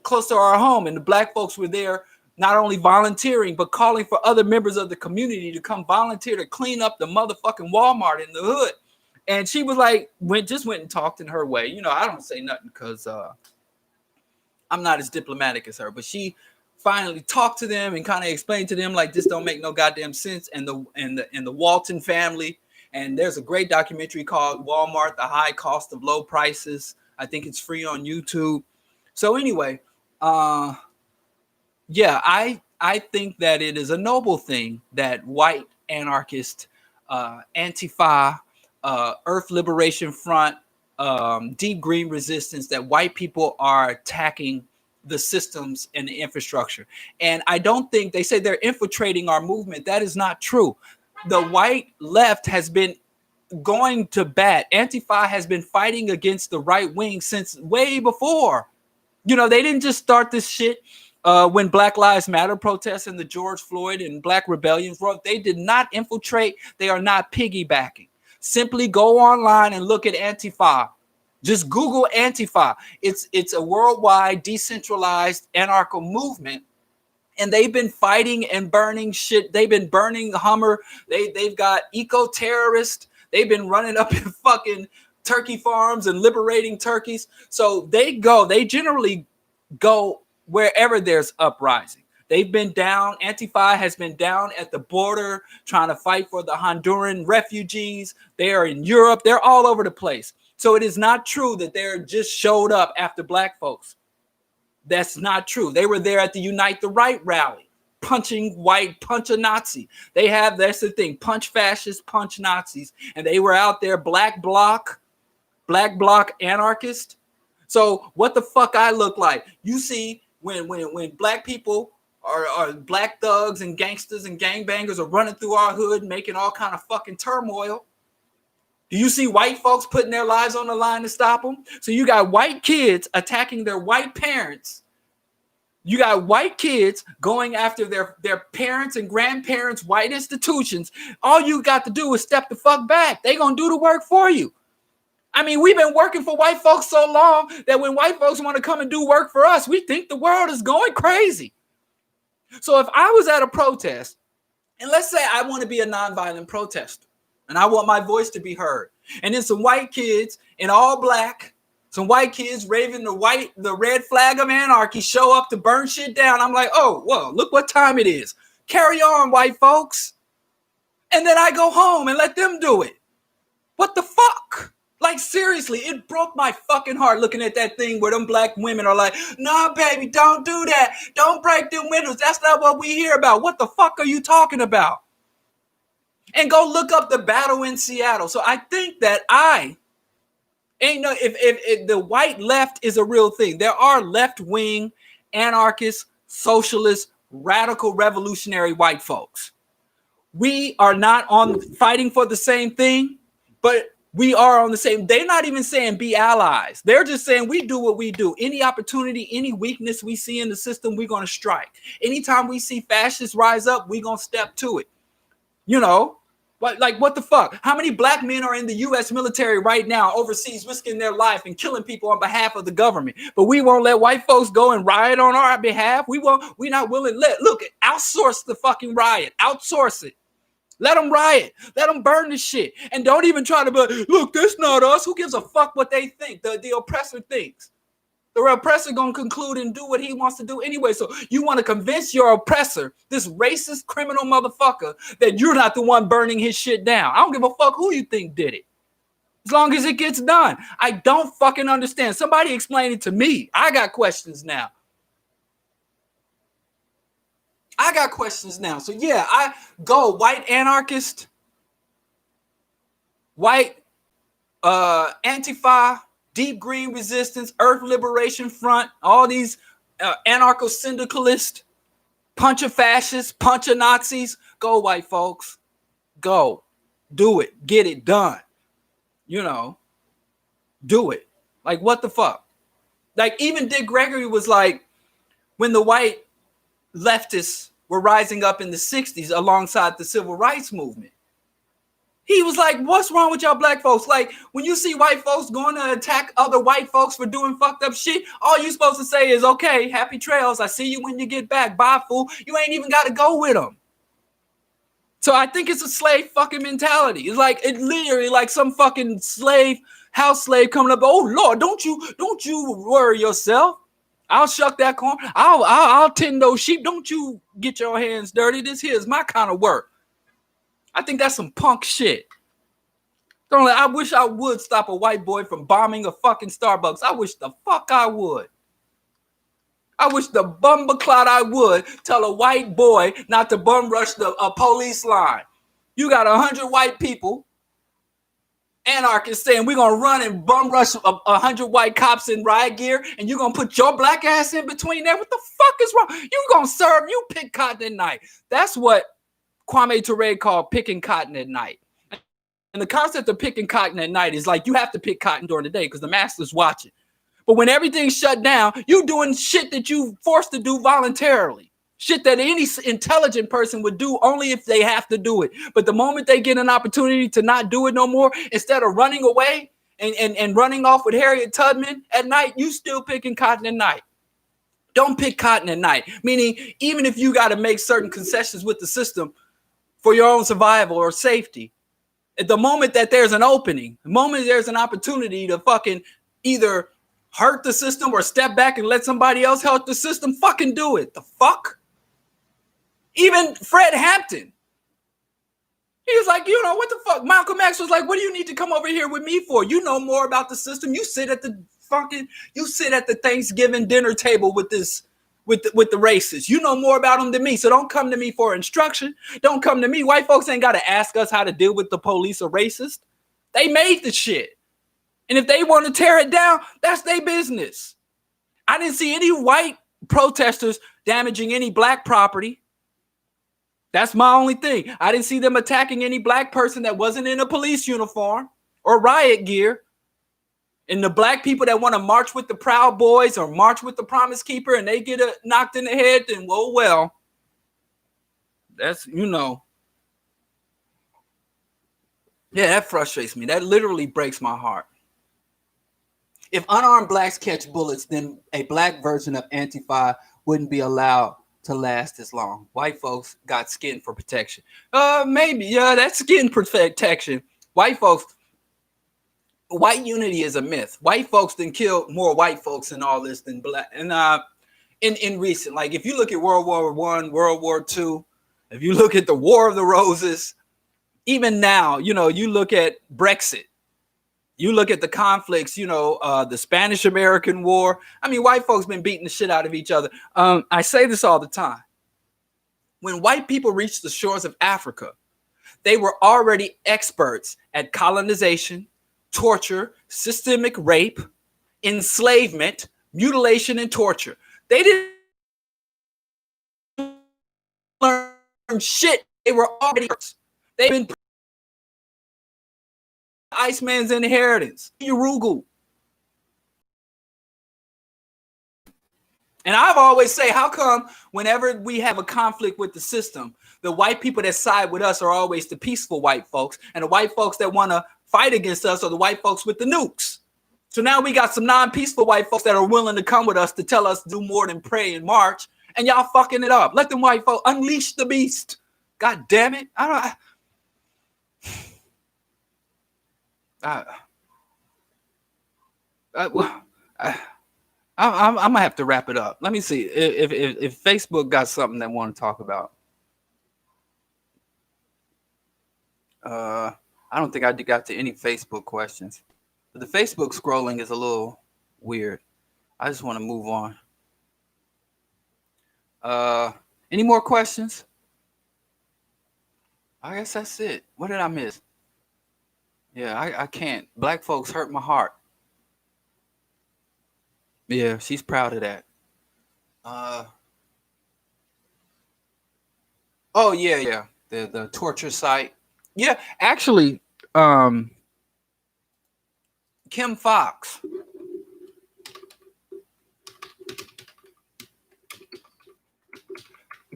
close to our home, and the black folks were there not only volunteering but calling for other members of the community to come volunteer to clean up the motherfucking Walmart in the hood. And she was like, went and talked in her way. You know, I don't say nothing because I'm not as diplomatic as her, but she finally talked to them and kind of explained to them like, this don't make no goddamn sense. And the Walton family, and there's a great documentary called Walmart: The High Cost of Low Prices. I think it's free on YouTube. So anyway, yeah, I think that it is a noble thing that white anarchist, Antifa, Earth Liberation Front, Deep Green Resistance, that white people are attacking the systems and the infrastructure. And I don't think they say they're infiltrating our movement. That is not true. The white left has been going to bat. Antifa has been fighting against the right wing since way before. You know, they didn't just start this shit when Black Lives Matter protests and the George Floyd and Black rebellions. They did not infiltrate. They are not piggybacking. Simply go online and look at Antifa. Just Google Antifa. It's a worldwide decentralized anarcho movement, and they've been fighting and burning shit. They've been burning Hummer. They've got eco-terrorists. They've been running up in fucking turkey farms and liberating turkeys. So they generally go wherever there's uprising. They've been down. Antifa has been down at the border trying to fight for the Honduran refugees. They are in Europe. They're all over the place. So it is not true that they're just showed up after black folks. That's not true. They were there at the Unite the Right rally, punching white, punch a Nazi. That's the thing, punch fascists, punch Nazis. And they were out there, black bloc anarchist. So what the fuck I look like? You see, when black people are black thugs and gangsters and gangbangers are running through our hood, making all kind of fucking turmoil, do you see white folks putting their lives on the line to stop them? So you got white kids attacking their white parents. You got white kids going after their parents and grandparents' white institutions. All you got to do is step the fuck back. They gonna do the work for you. I mean, we've been working for white folks so long that when white folks want to come and do work for us, we think the world is going crazy. So if I was at a protest, and let's say I want to be a nonviolent protester, and I want my voice to be heard, and then some white kids in all black, some white kids raving the red flag of anarchy show up to burn shit down. I'm like, oh, whoa, look what time it is. Carry on, white folks. And then I go home and let them do it. What the fuck? Like, seriously, it broke my fucking heart looking at that thing where them black women are like, nah, baby, don't do that. Don't break them windows. That's not what we hear about. What the fuck are you talking about? And go look up the battle in Seattle. So I think that if the white left is a real thing, there are left-wing anarchists, socialists, radical revolutionary white folks. We are not fighting for the same thing, but we are on the same. They're not even saying be allies. They're just saying we do what we do. Any opportunity, any weakness we see in the system, we're going to strike. Anytime we see fascists rise up, we're going to step to it. You know, like what the fuck? How many black men are in the U.S. military right now overseas risking their life and killing people on behalf of the government? But we won't let white folks go and riot on our behalf. We're not willing. Look, outsource the fucking riot. Outsource it. Let them riot. Let them burn the shit. And don't even try to be, look, that's not us. Who gives a fuck what they think? The oppressor thinks. The oppressor gonna conclude and do what he wants to do anyway. So you want to convince your oppressor, this racist criminal motherfucker, that you're not the one burning his shit down. I don't give a fuck who you think did it. As long as it gets done. I don't fucking understand. Somebody explain it to me. I got questions now. So yeah, I go white anarchist, white Antifa, Deep Green Resistance, Earth Liberation Front, all these anarcho-syndicalists, punch of fascists, punch of Nazis. Go, white folks. Go. Do it. Get it done. You know, do it. Like, what the fuck? Like, even Dick Gregory was like, when the white leftists were rising up in the 60s alongside the civil rights movement, he was like, what's wrong with y'all black folks? Like, when you see white folks going to attack other white folks for doing fucked up shit, all you supposed to say is, okay, happy trails. I see you when you get back. Bye, fool. You ain't even got to go with them. So I think it's a slave fucking mentality. It's like, it literally like some fucking slave, house slave coming up. Oh, Lord, don't you worry yourself. I'll shuck that corn. I'll tend those sheep. Don't you get your hands dirty. This here is my kind of work. I think that's some punk shit. I wish I would stop a white boy from bombing a fucking Starbucks. I wish the fuck I would. I wish the bumbleclot I would tell a white boy not to bum rush a police line. You got 100 white people, anarchists, saying we're going to run and bum rush 100 white cops in riot gear, and you're going to put your black ass in between there? What the fuck is wrong? You going to serve, you pick cotton at night. That's what Kwame Ture called picking cotton at night. And the concept of picking cotton at night is like you have to pick cotton during the day because the master's watching. But when everything's shut down, you doing shit that you forced to do voluntarily. Shit that any intelligent person would do only if they have to do it. But the moment they get an opportunity to not do it no more, instead of running away and running off with Harriet Tubman at night, you still picking cotton at night. Don't pick cotton at night. Meaning, even if you got to make certain concessions with the system for your own survival or safety, at the moment that there's an opening, the moment there's an opportunity to fucking either hurt the system or step back and let somebody else help the system, fucking do it. The fuck? Even Fred Hampton, he was like, you know, what the fuck? Malcolm X was like, what do you need to come over here with me for? You know more about the system. You sit at the Thanksgiving dinner table with the racists. You know more about them than me. So don't come to me for instruction. Don't come to me. White folks ain't got to ask us how to deal with the police or racist. They made the shit. And if they want to tear it down, that's their business. I didn't see any white protesters damaging any black property. That's my only thing. I didn't see them attacking any black person that wasn't in a police uniform or riot gear. And the black people that want to march with the Proud Boys or march with the Promise Keeper and they get knocked in the head, then well, that's, you know. Yeah, that frustrates me. That literally breaks my heart. If unarmed blacks catch bullets, then a black version of Antifa wouldn't be allowed to last as long. White folks got skin for protection. Maybe, yeah, that's skin protection. White unity is a myth. White folks then killed more white folks in all this than black. And in recent, like if you look at World War I, World War II, if you look at the War of the Roses, even now, you know, you look at Brexit, you look at the conflicts, you know, the Spanish-American War. I mean, white folks been beating the shit out of each other. I say this all the time. When white people reached the shores of Africa, they were already experts at colonization, torture, systemic rape, enslavement, mutilation, and torture. They didn't learn shit. They were already experts. They've been Iceman's Inheritance, Urugu. And I've always say, how come whenever we have a conflict with the system, the white people that side with us are always the peaceful white folks, and the white folks that want to fight against us are the white folks with the nukes. So now we got some non-peaceful white folks that are willing to come with us to tell us to do more than pray and march, and y'all fucking it up. Let them white folks unleash the beast. God damn it. I'm gonna have to wrap it up. Let me see if Facebook got something they want to talk about. I don't think I got to any Facebook questions. But the Facebook scrolling is a little weird. I just want to move on. Any more questions? I guess that's it. What did I miss? Yeah, I can't. Black folks hurt my heart. Yeah, she's proud of that. Oh yeah. The torture site. Yeah, actually, Kim Fox.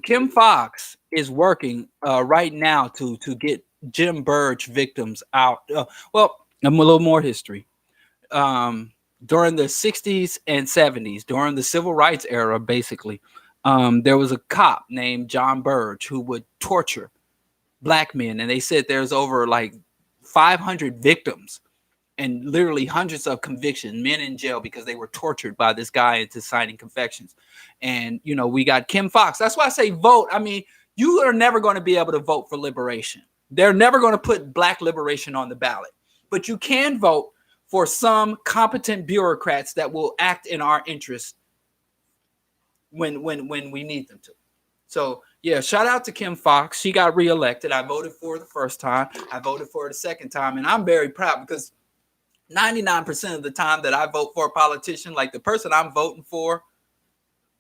Kim Fox is working right now to get Jim Burge victims out. Well, a little more history. During the 60s and 70s, during the civil rights era, basically, there was a cop named John Burge who would torture black men. And they said there's over like 500 victims and literally hundreds of convictions, men in jail because they were tortured by this guy into signing confessions. And, you know, we got Kim Fox. That's why I say vote. I mean, you are never going to be able to vote for liberation. They're never going to put black liberation on the ballot. But you can vote for some competent bureaucrats that will act in our interest when we need them to. So, yeah, shout out to Kim Fox. She got reelected. I voted for her the first time. I voted for her the second time. And I'm very proud because 99% of the time that I vote for a politician, like the person I'm voting for,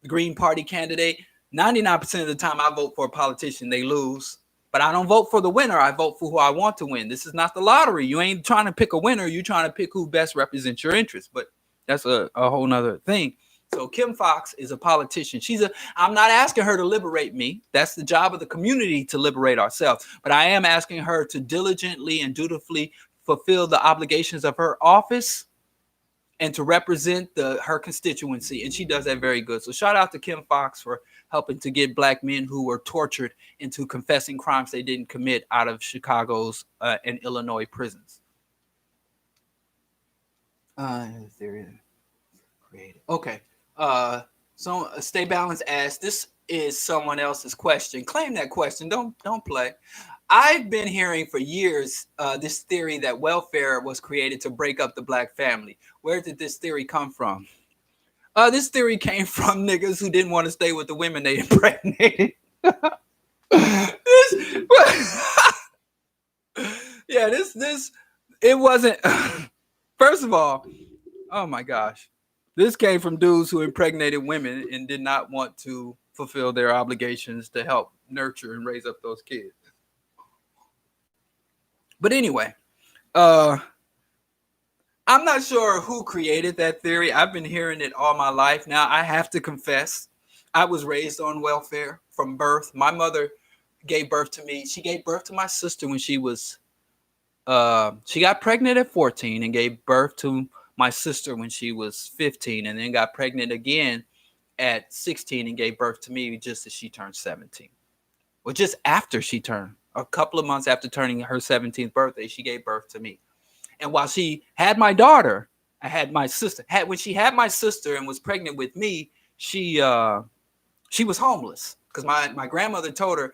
the Green Party candidate, 99% of the time I vote for a politician, they lose. But I don't vote for the winner. I vote for who I want to win. This is not the lottery. You ain't trying to pick a winner. You're trying to pick who best represents your interests. But that's a whole nother thing. So Kim Fox is a politician. I'm not asking her to liberate me. That's the job of the community to liberate ourselves. But I am asking her to diligently and dutifully fulfill the obligations of her office and to represent her constituency. And she does that very good. So shout out to Kim Fox for helping to get black men who were tortured into confessing crimes they didn't commit out of Chicago's and Illinois prisons. Okay. So Stay Balanced asks, this is someone else's question. Claim that question. Don't play. I've been hearing for years this theory that welfare was created to break up the black family. Where did this theory come from? This theory came from niggas who didn't want to stay with the women they impregnated. It wasn't. First of all, oh my gosh. This came from dudes who impregnated women and did not want to fulfill their obligations to help nurture and raise up those kids. But anyway, I'm not sure who created that theory. I've been hearing it all my life. Now, I have to confess, I was raised on welfare from birth. My mother gave birth to me. She gave birth to my sister when she was, she got pregnant at 14 and gave birth to my sister when she was 15 and then got pregnant again at 16 and gave birth to me just as she turned 17. Well, just after she turned, a couple of months after turning her 17th birthday, she gave birth to me. And while she had my daughter, I had my sister. When she had my sister and was pregnant with me, she was homeless because my grandmother told her,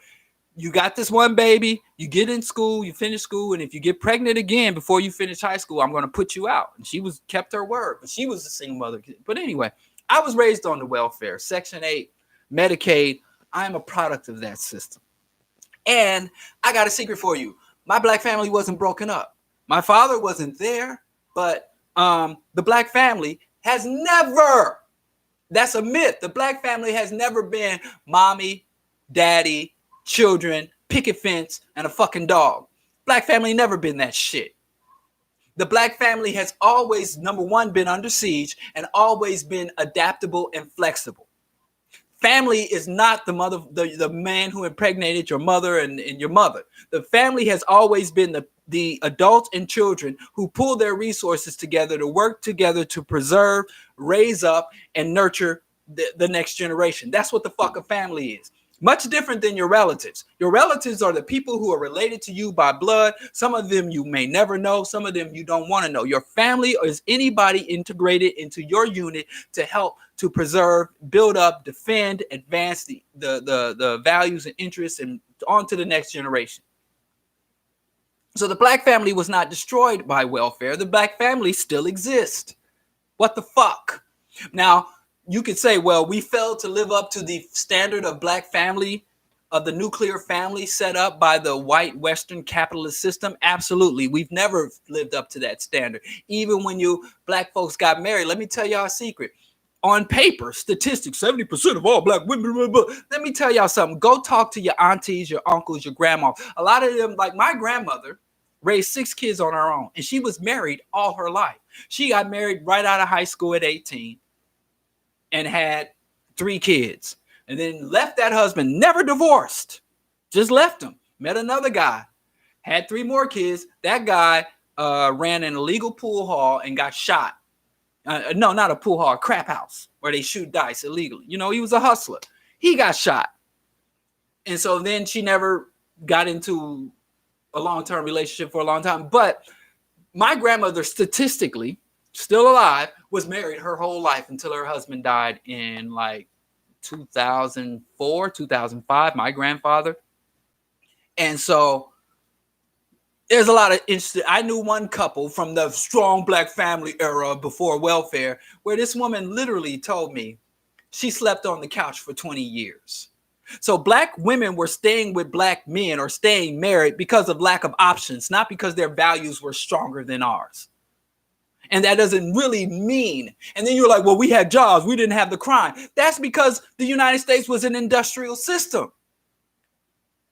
you got this one baby, you get in school, you finish school, and if you get pregnant again before you finish high school, I'm going to put you out. And she kept her word, but she was a single mother. But anyway, I was raised on the welfare, Section 8, Medicaid. I am a product of that system. And I got a secret for you. My black family wasn't broken up. My father wasn't there, but the black family has never, that's a myth. The black family has never been mommy, daddy, children, picket fence, and a fucking dog. Black family never been that shit. The black family has always, number one, been under siege and always been adaptable and flexible. Family is not the man who impregnated your mother and your mother. The family has always been the adults and children who pull their resources together to work together to preserve, raise up, and nurture the next generation. That's what the fuck a family is. Much different than your relatives. Your relatives are the people who are related to you by blood. Some of them you may never know. Some of them you don't want to know. Your family is anybody integrated into your unit to help to preserve, build up, defend, advance the values and interests and on to the next generation. So the black family was not destroyed by welfare. The black family still exists. What the fuck? Now, you could say, well, we failed to live up to the standard of black family, of the nuclear family set up by the white Western capitalist system. Absolutely. We've never lived up to that standard. Even when you black folks got married, let me tell y'all a secret. On paper, statistics, 70% of all black women. Let me tell y'all something. Go talk to your aunties, your uncles, your grandma. A lot of them, like my grandmother, raised 6 kids on her own, and she was married all her life. She got married right out of high school at 18 and had 3 kids, and then left that husband, never divorced, just left him, met another guy, had 3 more kids. That guy ran an illegal pool hall and got shot. No, not a pool hall, a crap house where they shoot dice illegally. You know, he was a hustler. He got shot. And so then she never got into a long-term relationship for a long time. But my grandmother, statistically, still alive, was married her whole life until her husband died in like 2004, 2005, my grandfather. And so there's a lot of interesting. I knew one couple from the strong black family era before welfare, where this woman literally told me she slept on the couch for 20 years. So black women were staying with black men or staying married because of lack of options, not because their values were stronger than ours. And that doesn't really mean. And then you're like, well, we had jobs, we didn't have the crime. That's because the United States was an industrial system.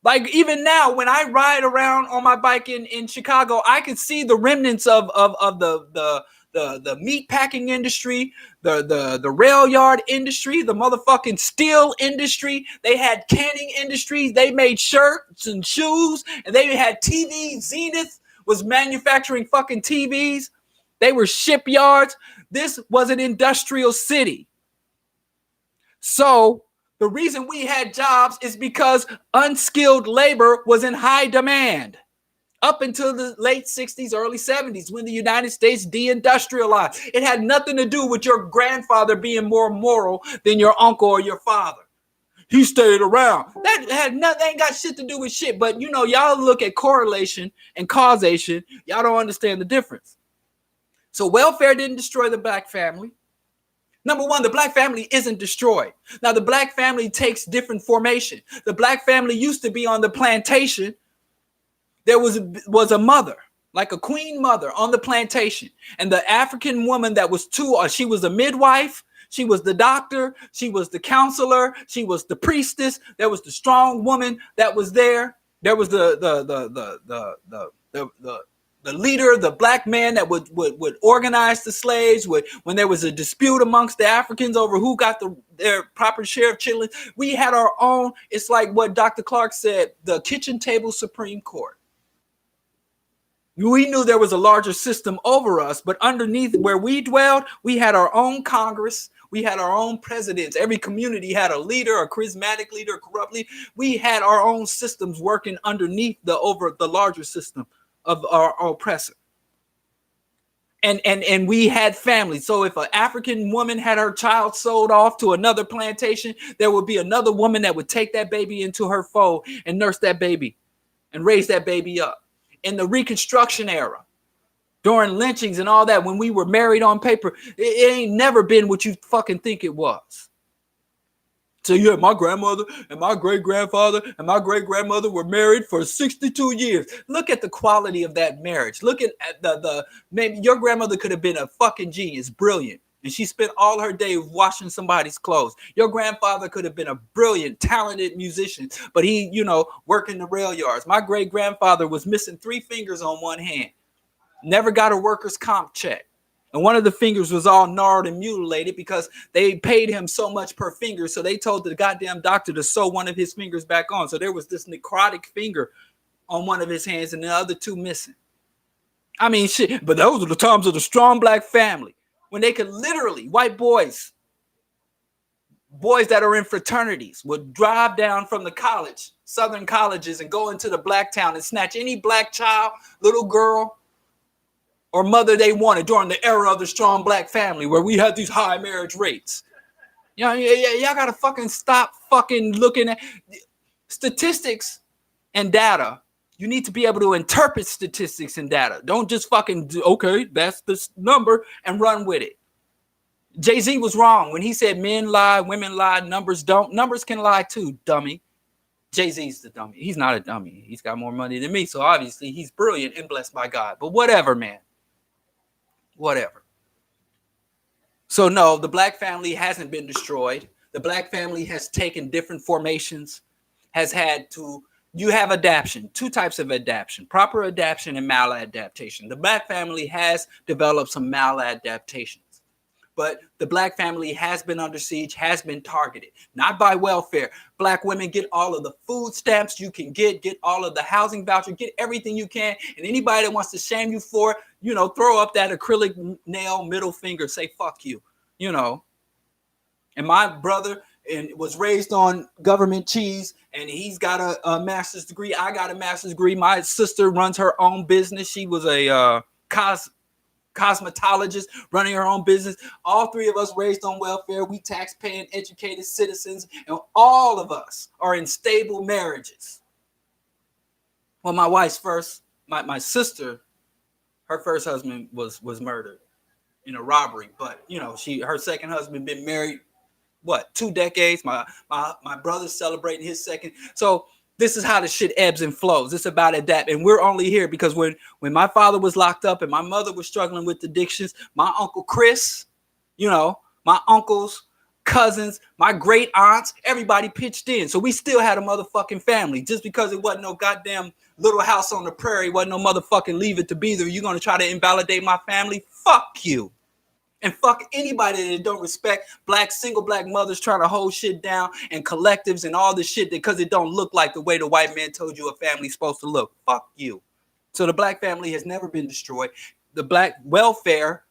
Like even now, when I ride around on my bike in Chicago, I can see the remnants of the meat packing industry, the rail yard industry, the motherfucking steel industry. They had canning industries. They made shirts and shoes, and they had TVs. Zenith was manufacturing fucking TVs. They were shipyards. This was an industrial city. So the reason we had jobs is because unskilled labor was in high demand up until the late 60s, early 70s, when the United States deindustrialized. It had nothing to do with your grandfather being more moral than your uncle or your father. He stayed around. That had nothing, ain't got shit to do with shit. But you know, y'all look at correlation and causation. Y'all don't understand the difference. So welfare didn't destroy the black family. Number one, the black family isn't destroyed. Now, the black family takes different formation. The black family used to be on the plantation. There was a mother, like a queen mother on the plantation. And the African woman that was she was a midwife. She was the doctor. She was the counselor. She was the priestess. There was the strong woman that was there. There was the leader, the black man that would organize the slaves. When there was a dispute amongst the Africans over who got their proper share of children, we had our own. It's like what Dr. Clark said, the kitchen table Supreme Court. We knew there was a larger system over us, but underneath where we dwelled, we had our own Congress. We had our own presidents. Every community had a leader, a charismatic leader, a corrupt leader. We had our own systems working underneath the larger system of our oppressor. And we had families. So if an African woman had her child sold off to another plantation, there would be another woman that would take that baby into her fold and nurse that baby and raise that baby up. In the Reconstruction era, during lynchings and all that, when we were married on paper, it ain't never been what you fucking think it was. So you had my grandmother and my great-grandfather and my great-grandmother were married for 62 years. Look at the quality of that marriage. Look at maybe your grandmother could have been a fucking genius, brilliant. And she spent all her day washing somebody's clothes. Your grandfather could have been a brilliant, talented musician, but he, working the rail yards. My great-grandfather was missing 3 fingers on one hand. Never got a workers' comp check. And one of the fingers was all gnarled and mutilated because they paid him so much per finger. So they told the goddamn doctor to sew one of his fingers back on. So there was this necrotic finger on one of his hands and the other 2 missing. I mean, shit. But those are the times of the strong black family. When they could literally, white boys that are in fraternities would drive down from the southern colleges and go into the black town and snatch any black child, little girl, or mother they wanted during the era of the strong black family where we had these high marriage rates. Y'all got to fucking stop fucking looking at statistics and data You need to be able to interpret statistics and data. Don't just fucking do, okay, that's the number and run with it. Jay-Z was wrong when he said men lie, women lie, numbers don't. Numbers can lie too, dummy. Jay-Z's the dummy. He's not a dummy. He's got more money than me, so obviously he's brilliant and blessed by God. But whatever, man. Whatever. So no, the black family hasn't been destroyed. The black family has taken different formations, has had to, you have adaptation, two types of adaptation, proper adaptation and maladaptation. The black family has developed some maladaptations. But the black family has been under siege, has been targeted, not by welfare. Black women get all of the food stamps you can get all of the housing voucher, get everything you can. And anybody that wants to shame you for it, throw up that acrylic nail middle finger, say, fuck you, And my brother was raised on government cheese, and he's got a master's degree. I got a master's degree. My sister runs her own business. She was a cosmetologist running her own business. All three of us raised on welfare. We tax-paying, educated citizens, and all of us are in stable marriages. Well, my wife's my sister, her first husband was murdered in a robbery, but her second husband been married 2 decades. My brother's celebrating his second. So this is how the shit ebbs and flows. It's about adapt. And we're only here because when my father was locked up and my mother was struggling with addictions, my uncle Chris, my uncles, cousins, my great aunts, everybody pitched in. So we still had a motherfucking family. Just because it wasn't no goddamn Little House on the Prairie, wasn't no motherfucking Leave It to Beaver, you're going to try to invalidate my family? Fuck you. And fuck anybody that don't respect single black mothers trying to hold shit down and collectives and all this shit because it don't look like the way the white man told you a family's supposed to look. Fuck you. So the black family has never been destroyed. The black welfare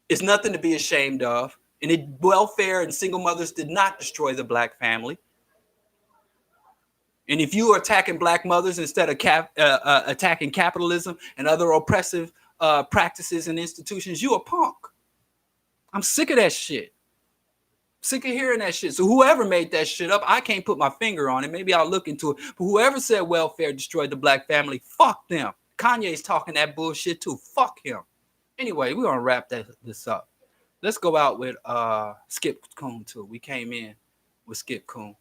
is nothing to be ashamed of. And welfare and single mothers did not destroy the black family. And if you are attacking black mothers instead of attacking capitalism and other oppressive practices and institutions, you a punk. I'm sick of that shit. Sick of hearing that shit. So whoever made that shit up, I can't put my finger on it. Maybe I'll look into it. But whoever said welfare destroyed the black family, fuck them. Kanye's talking that bullshit too. Fuck him. Anyway, we're gonna wrap this up. Let's go out with Skip Coon too. We came in with Skip Coon.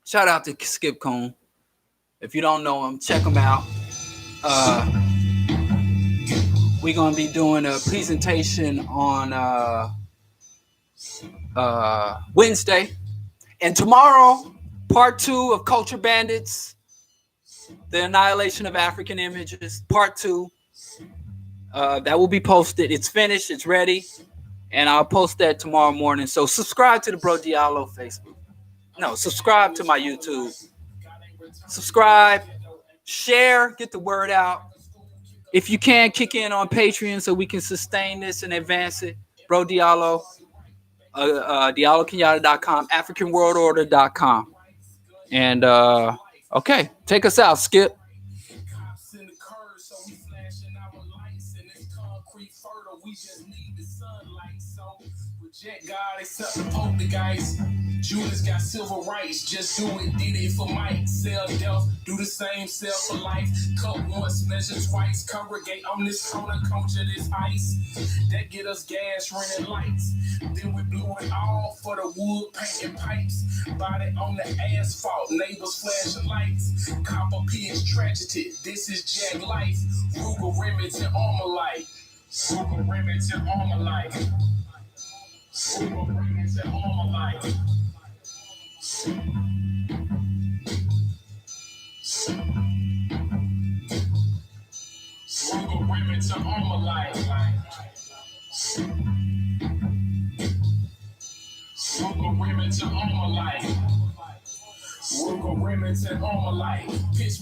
Shout out to Skip Coon. If you don't know him, check him out. We're going to be doing a presentation on Wednesday. And tomorrow, part 2 of Culture Bandits, the Annihilation of African Images, part 2. That will be posted. It's finished. It's ready. And I'll post that tomorrow morning. So subscribe to the Bro.Diallo Facebook. No, subscribe to my YouTube. Subscribe. Share. Get the word out. If you can, kick in on Patreon so we can sustain this and advance it. Bro.Diallo, DialloKenyatta.com, AfricanWorldOrder.com. And, okay, take us out, Skip. God except the poltergeist. Judas got civil rights. Just do it, did it for Mike. Sell death, do the same, sell for life. Cut once, measure twice. Congregate on this corner, culture this ice. That get us gas, running lights. Then we blew it all for the wood, paint and pipes. Body on the asphalt, neighbors flashing lights. Copper pigs tragedy. This is Jag life. Ruger Remington armor light. Ruger Remington armor light. Ruger Remington armor light. Ruger Remington armor light. Ruger Remington armor light. Ruger Remington armor light. Pitch